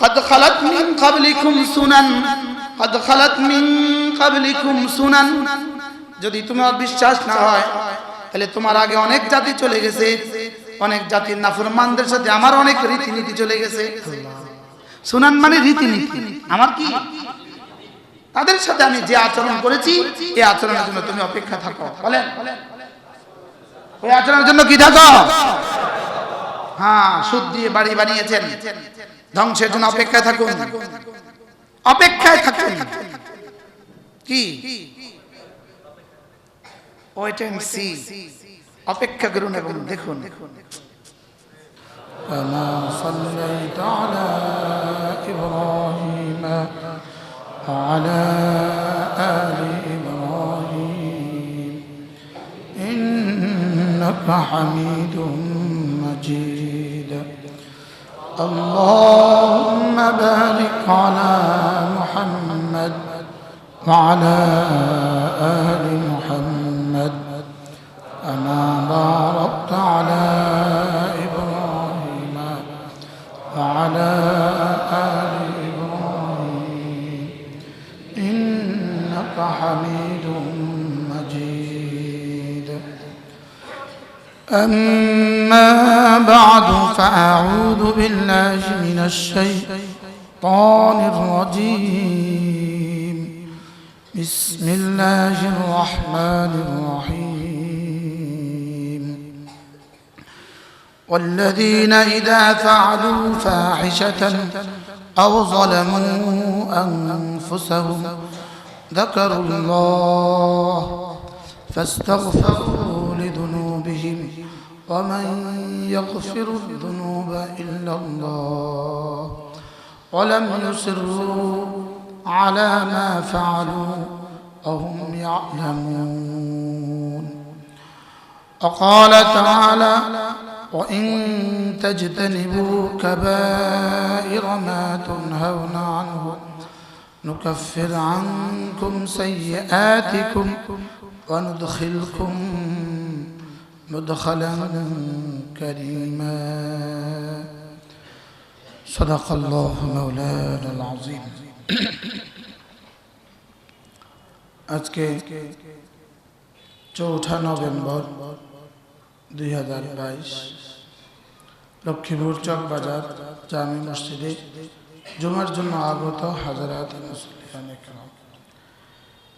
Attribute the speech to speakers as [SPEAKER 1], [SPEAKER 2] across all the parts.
[SPEAKER 1] قد خلت من قبلكم سنن قد خلت من قبلكم سنن যদি তোমার বিশ্বাস না হয় তাহলে তোমার আগে অনেক জাতি চলে গেছে, অনেক জাতির নাফরমানদের সাথে আমার অনেক রীতিনীতি চলে গেছে। সুনান মানে রীতিনীতি, আমার কি তাদের সাথে আমি যে আচরণ করেছি এই আচরণের জন্য তুমি অপেক্ষা থাকো। বলেন ওই আচরণের জন্য কি থাকো? হ্যাঁ, সুদ দিয়ে বাড়ি বানিয়েছেন, ধ্বংসের জন্য অপেক্ষায় থাকুন, অপেক্ষায় থাকুন। কি ওয়েট এন্ড সি, অপেক্ষা করুন এবং দেখুন।
[SPEAKER 2] كما صليت على إبراهيم وعلى آل إبراهيم إنك حميد مجيد اللهم بارك على محمد وعلى آل محمد كما باركت على إبراهيم وعلى آل إبراهيم إنك حميد مجيد أما بعد فأعوذ بالله من الشيطان الرجيم بسم الله الرحمن الرحيم والذين إذا فعلوا فاحشة أو ظلموا أنفسهم ذكروا الله فاستغفروا لذنوبهم ومن يغفر الذنوب إلا الله ولم يصروا على ما فعلوا وهم يعلمون وقال تعالى وإن تجتنبوا كبائر ما تنهون عنه نكفر عنكم سيئاتكم وندخلكم مدخلا كريما صدق الله مولانا العظيم আজকে 4 নভেম্বর 2022 লক্ষ্মীপুর চকবাজার জামি মসজিদে জুমার জন্য আগত হাজারাত মুসল্লিয়ান ইকরাম,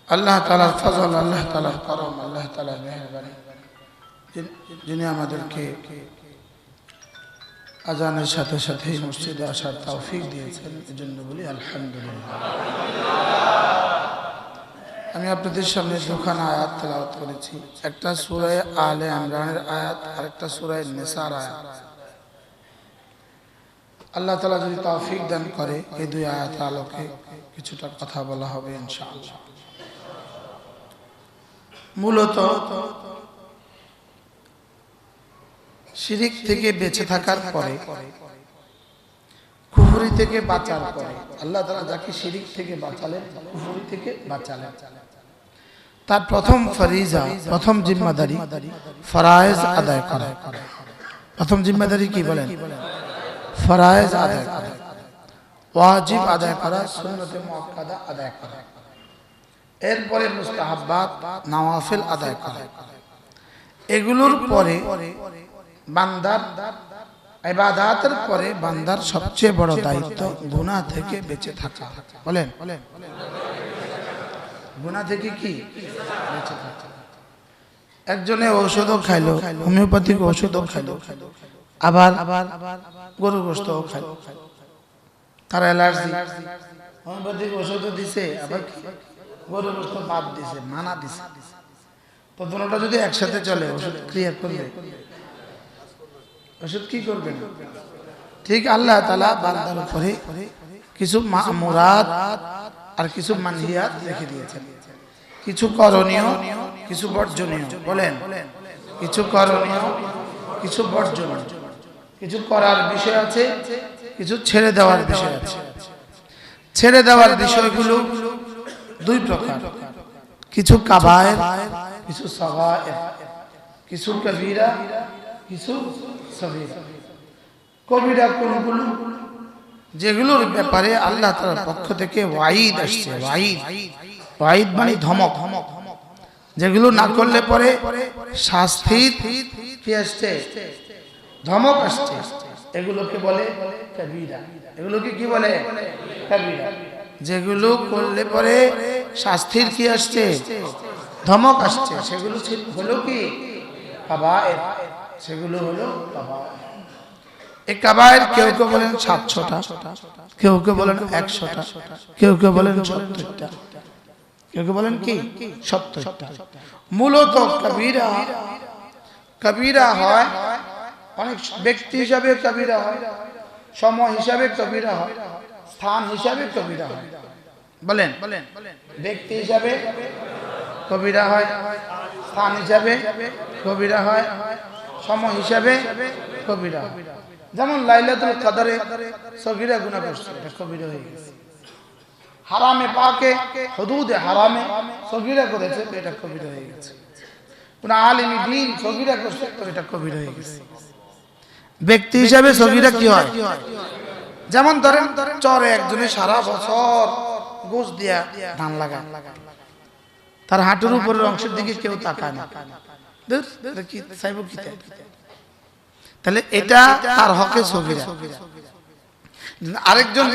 [SPEAKER 2] আল্লাহ তাআলার ফজল, আল্লাহ তাআলার করম, আল্লাহ তাআলার মেহেরবানি, যিনি আমাদেরকে আজানের সাথে সাথে মসজিদে আসার তৌফিক দিয়েছেন, এজন্য বলি আলহামদুলিল্লাহ। আমি আপনাদের সামনে দুখানা আয়াত তেলাওয়াত করেছি, একটা সূরা আলে ইমরানের আয়াত আর একটা সূরা নিসার আয়াত। আল্লাহ তাআলা যদি তৌফিক দান করে এই দুই আয়াতের আলোকে কিছুটা কথা বলা হবে ইনশাআল্লাহ। মূলত শিরিক থেকে বেঁচে থাকার পরে, কুফরি থেকে বাঁচার পরে আল্লাহ তাআলা যাকে শিরিক থেকে বাঁচালেন, কুফরি থেকে বাঁচালেন, তার প্রথম ফরিজা, প্রথম জিম্মাদারি ফরায়েজ আদায় করা। প্রথম জিম্মাদারি কি বলেন? ফরায়েজ আদায় করা, ওয়াজিব আদায় করা, সুন্নতে মুআক্কাদা আদায় করা, এরপরে মুস্তাহাব্বাত নওয়াফিল আদায় করা। এগুলোর পরে বান্দার ইবাদতের পরে বান্দার সবচেয়ে বড় দায়িত্ব গুনাহ থেকে বেঁচে থাকা। বলেন গুনাহ থেকে কি বেঁচে থাকা। একজনে ঔষধও খাইলো, হোমিওপ্যাথিক ঔষধও খাইলো, আবার গরু গোশতও খাইলো, তার অ্যালার্জি, হোমিওপ্যাথিক ঔষধও দিছে, আবার গরু গোশত বাদ দিছে, মানা দিছে। তো দুটোটা যদি একসাথে চলে, ওষুধ ক্রিয়া করবে, ওষুধ কি করবেন? ঠিক আল্লাহ তাআলা বান্দার উপরে কিছু মা'মুরাত আর কিছু মানহিয়াত রেখে দিয়েছেন, কিছু করণীয়, কিছু বর্জনীয়। বলেন কিছু করণীয়, কিছু বর্জনীয়, কিছু করার বিষয় আছে, কিছু ছেড়ে দেওয়ার বিষয় আছে। ছেড়ে দেওয়ার বিষয়গুলো দুই প্রকার, কিছু কাবায়ের, কিছু সাগায়ের, কিছু কবিরা, কিছু সগীরা। কবিরা কোনগুলো? যেগুলোর ব্যাপারে আল্লাহ তাআলার পক্ষ থেকে ওয়াইদ আসছে, ওয়াইদ মানে ধমক, যেগুলো না করলে পরে শাস্তির কি আসছে, ধমক আসছে, এগুলোকে বলে কাবীরা। এগুলোকে কি বলে? কাবীরা। যেগুলো করলে পরে শাস্তির কি আসছে, ধমক আসছে, সেগুলো হলো কি কাবায়ের। সেগুলো হলো কাবায়ের। এই কাবায়ের কেউ কেউ বলেন 700টা, কেউ কেউ বলেন 100টা, কেউ কেউ বলেন 70টা, কেউ কেউ বলেন কি 70টা। মূলত কাবীরা, কাবীরা হয় অনেক ব্যক্তি হিসাবে কাবীরা হয়, সময় হিসাবে কাবীরা হয়, স্থান হিসাবে কাবীরা হয়। বলেন, ব্যক্তি হিসাবে কাবীরা হয়, স্থান হিসাবে কাবীরা হয়, সময় হিসাবে কাবীরা হয়। যেমন লাইলাতুল কদরে সগীরা গুনাহ করছে, এটা কবিরা হয়ে গেছে। হারামে পাকে হুদুদে হারামে সগীরা করেছে, তো এটা কবিরা হয়ে গেছে। কোন আলিমি দ্বীন সগীরা করছে, তো এটা কবিরা হয়ে গেছে। ব্যক্তি হিসাবে সগীরা কি হয়? যেমন ধরেন চরে একজনে সারা বছর গোশ দিয়া ধান লাগায়, তার হাঁটুর উপরের অংশের দিকে কেউ তাকায় না, কি চাইব কি, তাহলে এটা তার হকে সগীরা। আরেকজন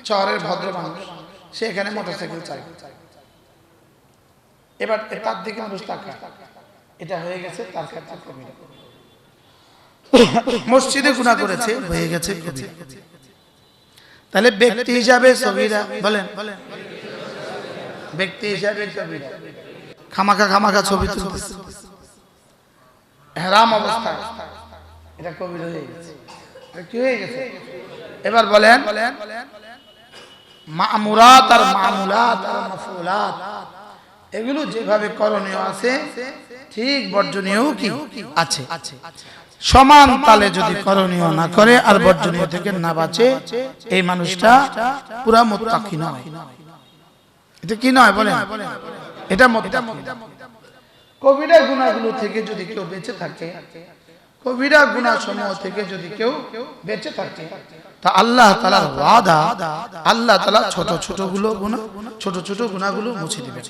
[SPEAKER 2] শহরের ভদ্র মানুষ, সে এখানে মোটরসাইকেল চালায়, এবার তার দিকে মানুষ তাকায়, এটা হয়ে গেছে তার ক্ষেত্রে কবিরা। মসজিদে গুনাহ করেছে, হয়ে গেছে কবিরা। তাহলে ব্যক্তি হিসাবে সগীরা, বলেন ব্যক্তি হিসাবে কবিরা। খামাখা ছবি তুলতেছে ইহরাম অবস্থায়, এটা কবিরা হয়ে গেছে। এটা কি হয়ে গেছে? এবার বলেন মা'মুরাত আর মা'মুলাত আর মাফউলাত, এগুলো যেভাবে করণীয় আছে ঠিক বর্জনীয় কি আছে। সমান তালে যদি করণীয় না করে আর বর্জনীয় থেকে না বাঁচে, এই মানুষটা পুরা মুত্তাকি নয়। এটা কি নয় বলেন? এটা মুত্তাকি। কবিরা গুনাহগুলো থেকে যদি কেউ বেঁচে থাকে, কবিরা গুনাহ সমূহ থেকে যদি কেউ বেঁচে থাকে, তা আল্লাহ তাআলার ওয়াদা, আল্লাহ তাআলা ছোট ছোট গুনাহগুলো মুছে দিবেন।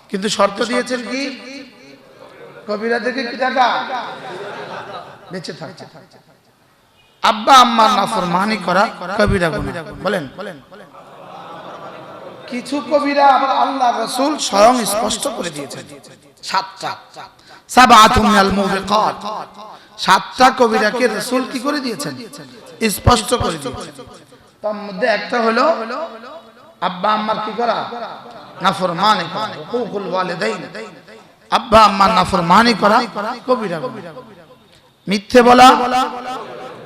[SPEAKER 2] কিন্তু শর্ত দিয়েছেন কি? কবিরা থেকে কি থাকা, বেঁচে থাকা। আব্বা আম্মার নাফরমানি করা কবিরা গুনাহ। বলেন, কিছু কবিরা আবার আল্লাহ রাসূল স্বয়ং স্পষ্ট করে দিয়েছেন, 7টা। সাবআতুম মিনাল মুবিকাত, 7টা কবিরাকে রাসূল কি করে দিয়েছেন, স্পষ্ট করে দিয়েছেন। তার মধ্যে একটা হলো আব্বা আম্মার কি করা, নাফরমানি করা, হুকুকুল ওয়ালিদাইন, আব্বা আম্মার নাফরমানি করা কবিরা গুনাহ। মিথ্যে বলা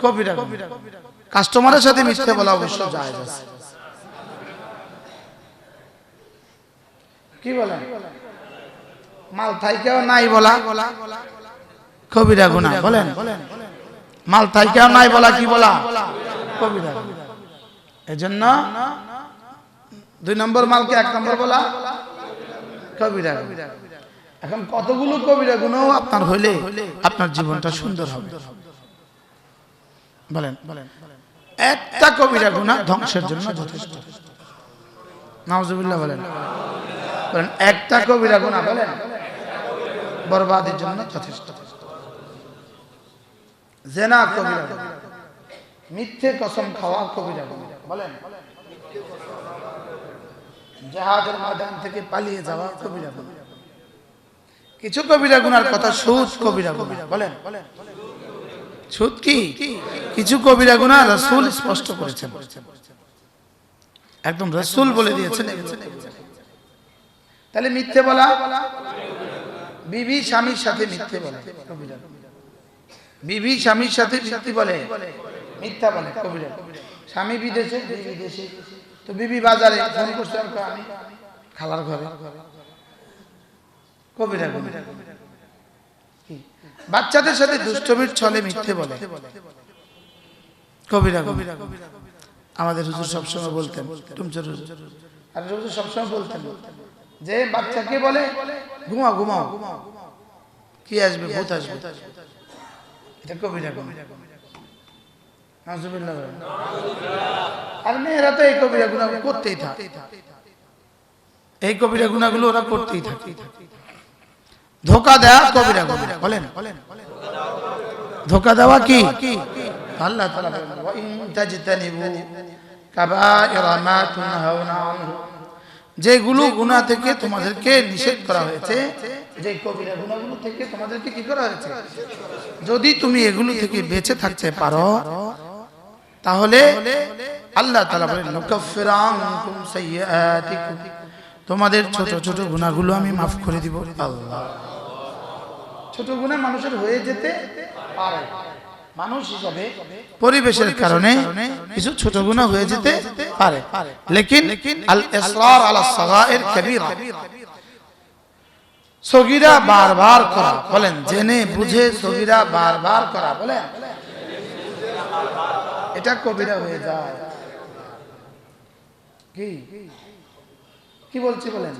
[SPEAKER 2] কবিরা গুনাহ। কাস্টমারের সাথে মিথ্যে বলা অবশ্য জায়েজ আছে। কি বলেন? মাল থাইকেও নাই বলা কবিরা গুনাহ। বলেন, মাল থাইকেও নাই বলা কি বলা, কবিরা গুনাহ। এজন্য 2 নম্বর মালকে 1 নম্বর বলা কবিরা গুনাহ। এখন কতগুলো কবিরা গুনাহ আপনার হইলে আপনার জীবনটা সুন্দর হবে? বলেন, একটা কবিরা গুনাহ ধ্বংসের জন্য যথেষ্ট। নাউজুবিল্লাহ বলেন, একটা কবিরা গুনাহ বলেন বরবাদের জন্য যথেষ্ট। জিনা কবিরা গুনাহ, মিথ্যে কসম খাওয়া কবিরা গুনাহ। বলেন, জিহাদের ময়দান থেকে পালিয়ে যাওয়া কবিরা গুনাহ। কিছু কবিরা গুনাহর কথা, সুদ কবিরা গুনাহ। বলেন, সুদ কি? কিছু কবিরা গুনাহ রাসূল স্পষ্ট করেছেন, একদম রাসূল বলে দিয়েছেন। তাহলে মিথ্যে বলা, বিবি স্বামীর সাথে মিথ্যে বলে কবিরা গুনাহ। বিবি স্বামীর সাথে মিথ্যে বলে, মিথ্যা বলে কবিরা গুনাহ। স্বামী বিদেশে, বিবি দেশে, তো বিবি বাজারে ফোন করছে, আমি খালার ঘরে, কবিরা গুনাহ। বাচ্চাদের সাথে দুষ্টমির ছলে মিথ্যে বলে কবিরা গুনাহ। আমাদের হুজুর সবসময় বলতেন, টুমচুর হুজুর, আর হুজুর সবসময় বলতেন যে বাচ্চাকে বলে ঘুমাও, কি আসবে, ভূত আসবে, এটা কবিরা গুনাহ। নাউজুবিল্লাহ বলেন। আর মেয়েরা তো এই কবিরা গুনাহগুলো করতেই থাকে, এই কবিরা গুনাহগুলো ওরা করতেই থাকে। ধোঁকা দেওয়া কবিরা গুনাহ, বলেন ধোঁকা দেওয়া কি? আল্লাহ তাআলা বলেন ওয়া ইন তাজতানিবু কাবাইরা মা তুনহাউনা আনহু, যেগুলো গুনাহ থেকে তোমাদেরকে নিষেধ করা হয়েছে, যে কবিরা গুনাহগুলো থেকে তোমাদেরকে কি করা হয়েছে, যদি তুমি এগুলো থেকে বেঁচে থাকতে পারো তাহলে আল্লাহ তাআলা বলেন নুকাফিরু আনকুম সাইয়্যাতিকুম, তোমাদের ছোট ছোট গুনাহগুলো আমি মাফ করে দিব। আল্লাহ, ছোট গুনাহ মানুষের হয়ে যেতে পারে, মানুষ হিসাবে পরিবেশের কারণে কিছু ছোট গুনাহ হয়ে যেতে পারে, লেকিন আল ইসরার আলা সাগায়ের কাবীরা, সগীরা বারবার করা, বলেন জেনে বুঝে সগীরা বারবার করা, বলেন এটা কবিরা হয়ে যায়। কি কি বলছি বলেন,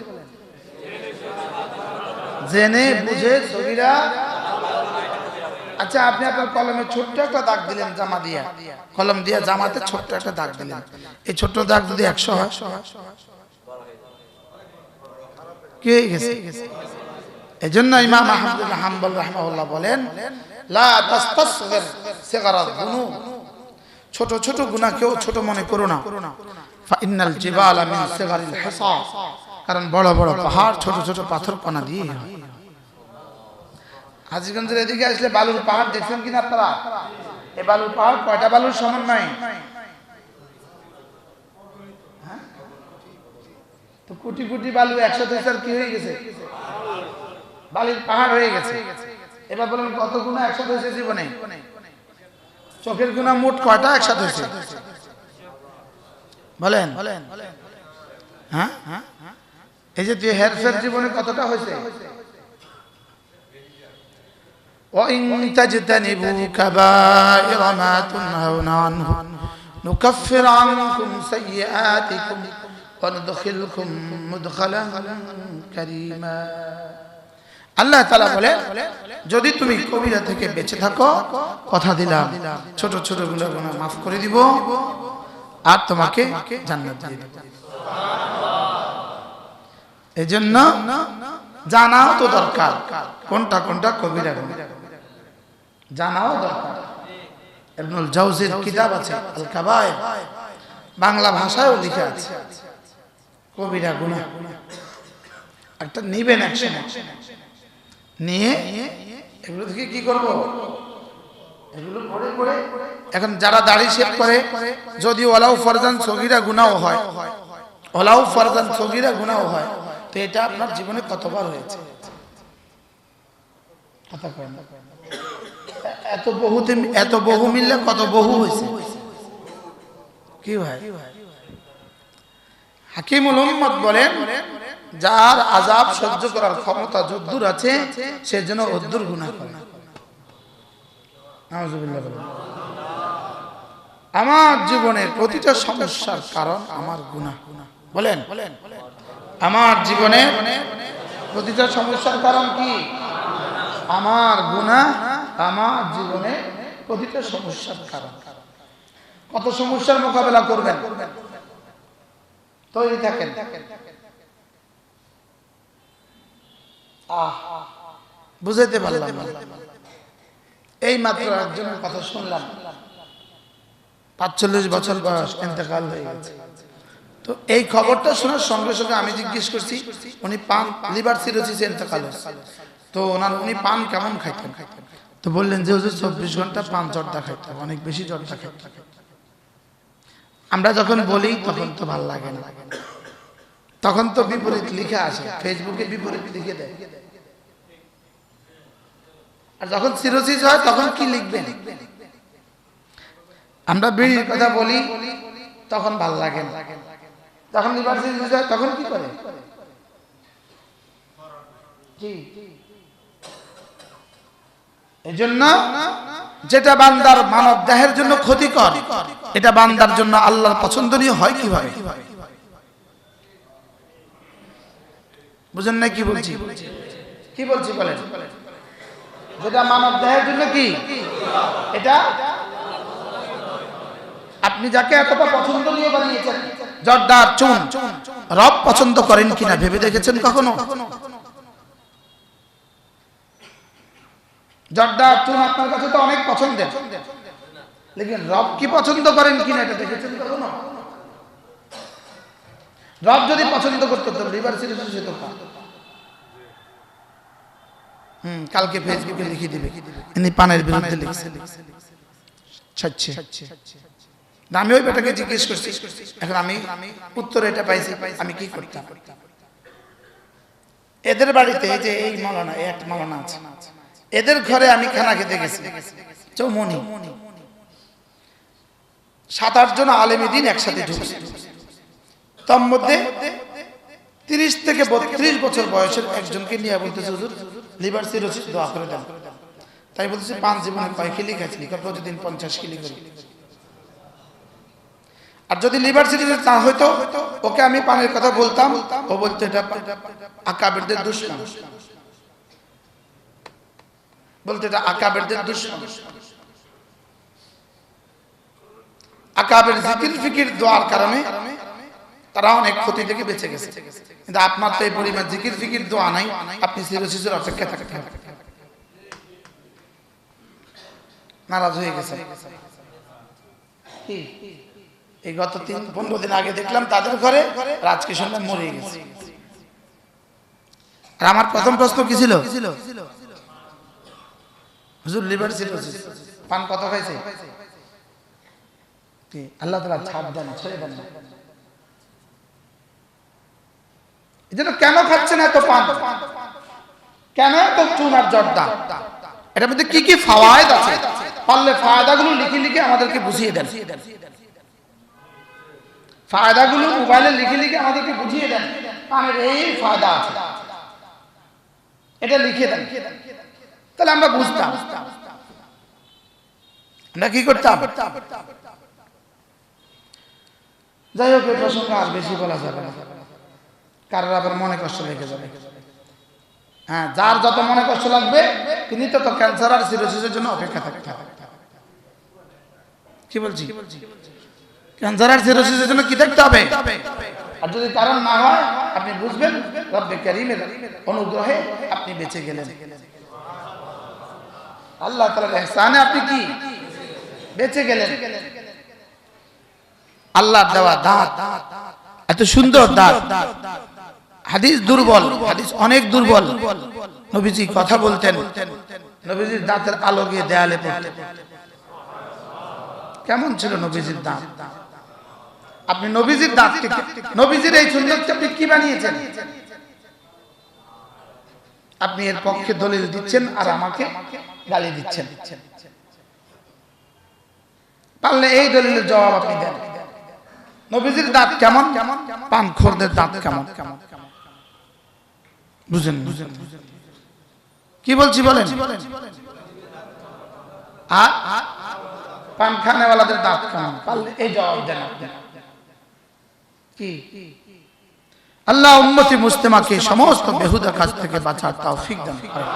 [SPEAKER 2] জেনে বুঝে সগীরা। আচ্ছা, আপনি আপনার কলমে ছোট্ট একটা দাগ দিলেন, জামা দিয়া, কলম দিয়া জামাতে ছোট্ট একটা দাগ দিলেন, এই ছোট্ট দাগ যদি 100 হয় কি হয়ে গেছে? এই জন্য ইমাম আহমদ বিন হাম্বল রাহিমাহুল্লাহ বলেন লা তাস্তাসগির সিগারাত যুনুব, ছোট ছোট গুনাহকেও ছোট মনে করো না। ফা ইন্নাল জিবালা মিন সিগারিল হিসা, কারণ বড় বড় পাহাড় ছোট ছোট পাথর কণা দিয়ে হয়। হাজীগঞ্জের এদিকে আসলে বালুর পাহাড় দেখছেন কিনা আপনারা? এই বালুর পাহাড় কয়টা বালুর সমন্বয়? তো কোটি কোটি বালু একসাথে স্যার কি হয়ে গেছে? বালির পাহাড় হয়ে গেছে। এবার বলেন কত গুনাহ একসাথে হয়েছে জীবনে? চোখের গুনাহ মোট কয়টা একসাথে হয়েছে বলেন? হ্যাঁ, এই যে তুই হেরফের জীবনে কতটা হয়েছে? وَإِن تَجْتَنِبُوا كَبَائِرَ مَا تُنْهَوْنَ عَنْهُ نُكَفِّرْ عَنكُمْ سَيِّئَاتِكُمْ وَنُدْخِلْكُمْ مُدْخَلًا كَرِيمًا। আল্লাহ তাআলা বলে যদি তুমি কবিরা থেকে বেঁচে থাকো, কথা দিলাম ছোট ছোট গুনাহ মাফ করে দিব আর তোমাকে জান্নাত দিয়ে দেব। এজন্য জানাও তো দরকার কোনটা কোনটা কবিরা গুনাহ, জানাও দরকার। ইবনুল জাওজির কিতাব আছে আল কাবায়ের, বাংলা ভাষায়ও লেখা আছে কবিরা গুনাহ। একটা নিবেন অ্যাকশন, নিয়ে এগুলো থেকে কি করব, এগুলো পড়ে পড়ে। এখন যারা দাড়ি শেভ করে, যদি ওয়ালাউ ফরজান সগীরা গুনাহ হয়, ওয়ালাউ ফরজান সগীরা গুনাহ হয়, তো এটা আপনার জীবনে কতবার হয়েছে? কথা কয় না, এত বহু মিললে কত বহু হয়েছে? কি ভাই? হাকিমুল উম্মত বলেন যার আযাব সহ্য করার ক্ষমতা যদ্দূর আছে সে যেন অদ্দূর গুনাহ করে। নাউজুবিল্লাহ বলেন। আমার জীবনের প্রতিটা সমস্যার কারণ আমার গুনাহ, বলেন আমার জীবনের প্রতিটা সমস্যার কারণ কি? আমার গুনাহ। আমার জীবনে প্রতিটা সমস্যার কারণ। কত সমস্যার মোকাবেলা করবেন, তৈরি থাকেন। বুঝাইতে পারলাম না। এই মাত্র একজনের কথা শুনলাম, 45 বছর বয়স, ইন্তেকাল হয়ে গেছে। তো এই খবরটা শোনার সঙ্গে সঙ্গে আমি জিজ্ঞেস করছি, উনি পান লিভার সিরোসিসে ইন্তেকাল হয়েছে, তো উনি পান কেমন খাইতেন? তো বললেন যে হুজুর 24 ঘন্টা পান জর্দা খাইতেন, অনেক বেশি জর্দা খাইতেন। আমরা যখন বলি তখন তো ভালো লাগে না, তখন তো বিপরীত লিখে আসে, ফেসবুকে বিপরীত লিখে দেয়। আর যখন সিরোসিস হয় তখন কি লিখবেন? আমরা বিড়ির কথা বলি তখন ভালো লাগে না, যখন লিভার সিরোসিস হয় তখন কি করে? এজন্য যেটা বান্দার মানব দেহের জন্য ক্ষতিকর, এটা বান্দার জন্য আল্লাহর পছন্দনীয় হয় কিভাবে? বুঝেন না কি বলছি? কি বলছি বলেন? যেটা মানব দেহের জন্য কি, এটা
[SPEAKER 1] আপনি যাকে এতটা পছন্দনীয় বানিয়েছেন, জর্দার চুন, রব পছন্দ করেন কিনা ভেবে দেখেছেন কখনো? জর্দার চুন আপনার কাছে তো অনেক পছন্দের, লেকিন রব কি পছন্দ করেন কিনা এটা দেখেছেন কখনো? রব যদি পছন্দ করতো তো লিভার সিরোসিস হতো না। কালকে ফেসবুকে লিখে দিবে ইনি পানের বিরুদ্ধে লিখছে, আমি ওই বেটাকে জিজ্ঞেস করছি, এখন আমি উত্তর এটা পাইছি, আমি কি করতাম? এদের বাড়িতে যে এই মাওলানা, এক মাওলানা আছে, এদের ঘরে আমি খানা খেতে গেছি, চৌমনি 7-8 জন আলেমী দিন একসাথে ঢুকছে। তার মধ্যে 30 থেকে 32 বছর বয়সের একজনকে নিয়ে বলতেছে, হুজুর লিভার সিরোসিস দোয়া করে দেন। তাই বলতেছে, পান জীবনে কয় কিলি খাইছিলি? প্রতিদিন 50 কিলি করি। আর যদি লিভার সিরোসিস না হইতো, ওকে আমি পানের কথা বলতাম, ও বলতো এটা আকাবেরদের দুশমন, বলতো এটা আকাবেরদের দুশমন। আকাবের জিকির ফিকির দোয়ার কারণে তারা অনেক ক্ষতি থেকে বেঁচে গেছে, কিন্তু আপনার তো এই পরিমাণ জিকির ফিকির দোয়া নাই, আপনি সিরোসিসের অপেক্ষা থাকতে হবে। নারাজ হয়ে গেছে। এই গত 3-15 দিন আগে দেখলাম তাদের ঘরে রাজকিশোর মরে গেছে। আর আমার প্রথম প্রশ্ন কি ছিল, হুজুর লিভার সিরোসিস, পান কত খাইছে? আল্লাহ তাআলা ছাড় দেন, ছেড়ে দেন। এজন্য কেন খাচ্ছেন এত পান, কেন এত চুন আর জর্দা? এটার মধ্যে কি কি ফাওয়ায়েদ আছে, পারলে ফায়দাগুলো লিখে লিখে আমাদেরকে বুঝিয়ে দেন। ফায়দাগুলো মোবাইলে লিখে লিখে আমাদেরকে বুঝিয়ে দেন, পানের এই ফায়দা আছে, এটা লিখে দেন, তাহলে আমরা বুঝতাম। আমরা কি করতাম? যাই হোক, এই প্রসঙ্গে আর বেশি বলা যাবে না, কারোর আবার মনে কষ্ট লেগে যাবে। হ্যাঁ, যার যত মনে কষ্ট লাগবে তিনি তত ক্যান্সার আর সিরোসিসের জন্য অপেক্ষা থাকতে হবে। কি বলছি? ক্যান্সার আর সিরোসিসের জন্য কি থাকতে হবে? আর যদি কারণ না হয়, আপনি বুঝবেন রব্বে কারীমের অনুগ্রহে আপনি বেঁচে গেলেন, আল্লাহ তাআলার ইহসানে আপনি কি বেঁচে গেলেন। আল্লাহর দেওয়া দাঁত, এত সুন্দর দাঁত। হাদিস দুর্বল, হাদিস অনেক দুর্বল। নবীজি কথা বলতেন, নবীজির দাঁতের আলো গিয়ে দেয়ালে পড়তো। কেমন ছিল নবীজির দাঁত? আপনি নবীজির দাঁতকে, নবীজির এই সুন্নতকে আপনি কি বানিয়েছেন? আপনি এর পক্ষে দলিল দিচ্ছেন আর আমাকে গালি দিচ্ছেন। পারলে এই দলিলের জবাব আপনি দেন। নবীজির দাঁত কেমন, পানখোরদের দাঁত কেমন, বুঝেন? কি বলছি বলেন? আর পান খানেওয়ালাদের দাঁত কেমন, পারলে এই জবাব দেন আপনি। কি আল্লাহ উম্মতি মুসলিমাকে সমস্ত বেহুদা কাজ থেকে বাঁচার তৌফিক দান করেন।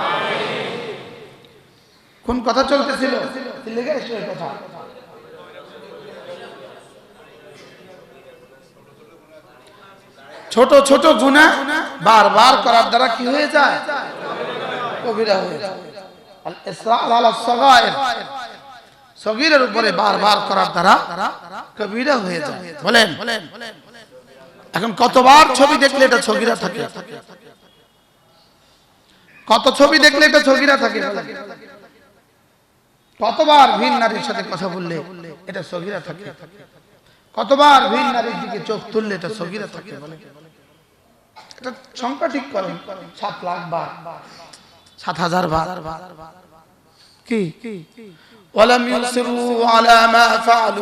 [SPEAKER 1] কোন কথা চলতেছিল? লেগে এসো এই কথা। ছোট ছোট গুনাহ বারবার করার দ্বারা কি হয়ে যায়? কবিরা হয়ে যায়। আল ইসরার আলা সগায়ের, সগীরের উপরে বারবার করার দ্বারা কবিরা হয়ে যায়। বলেন, এখন কতবার ছবি দেখলে এটা সগীরা থাকে? কত ছবি দেখলে এটা সগীরা থাকে? কতবার ভিন নারীর সাথে কথা বললে এটা সগীরা থাকে? কতবার ভিন নারীর দিকে চোখ তুললে এটা সগীরা থাকে? বলে এটা সংখ্যা ঠিক করেন, 7 লাখ বার, 7,000 বার। কি ওয়ালাম ইউসিরু আলা মা ফাআলু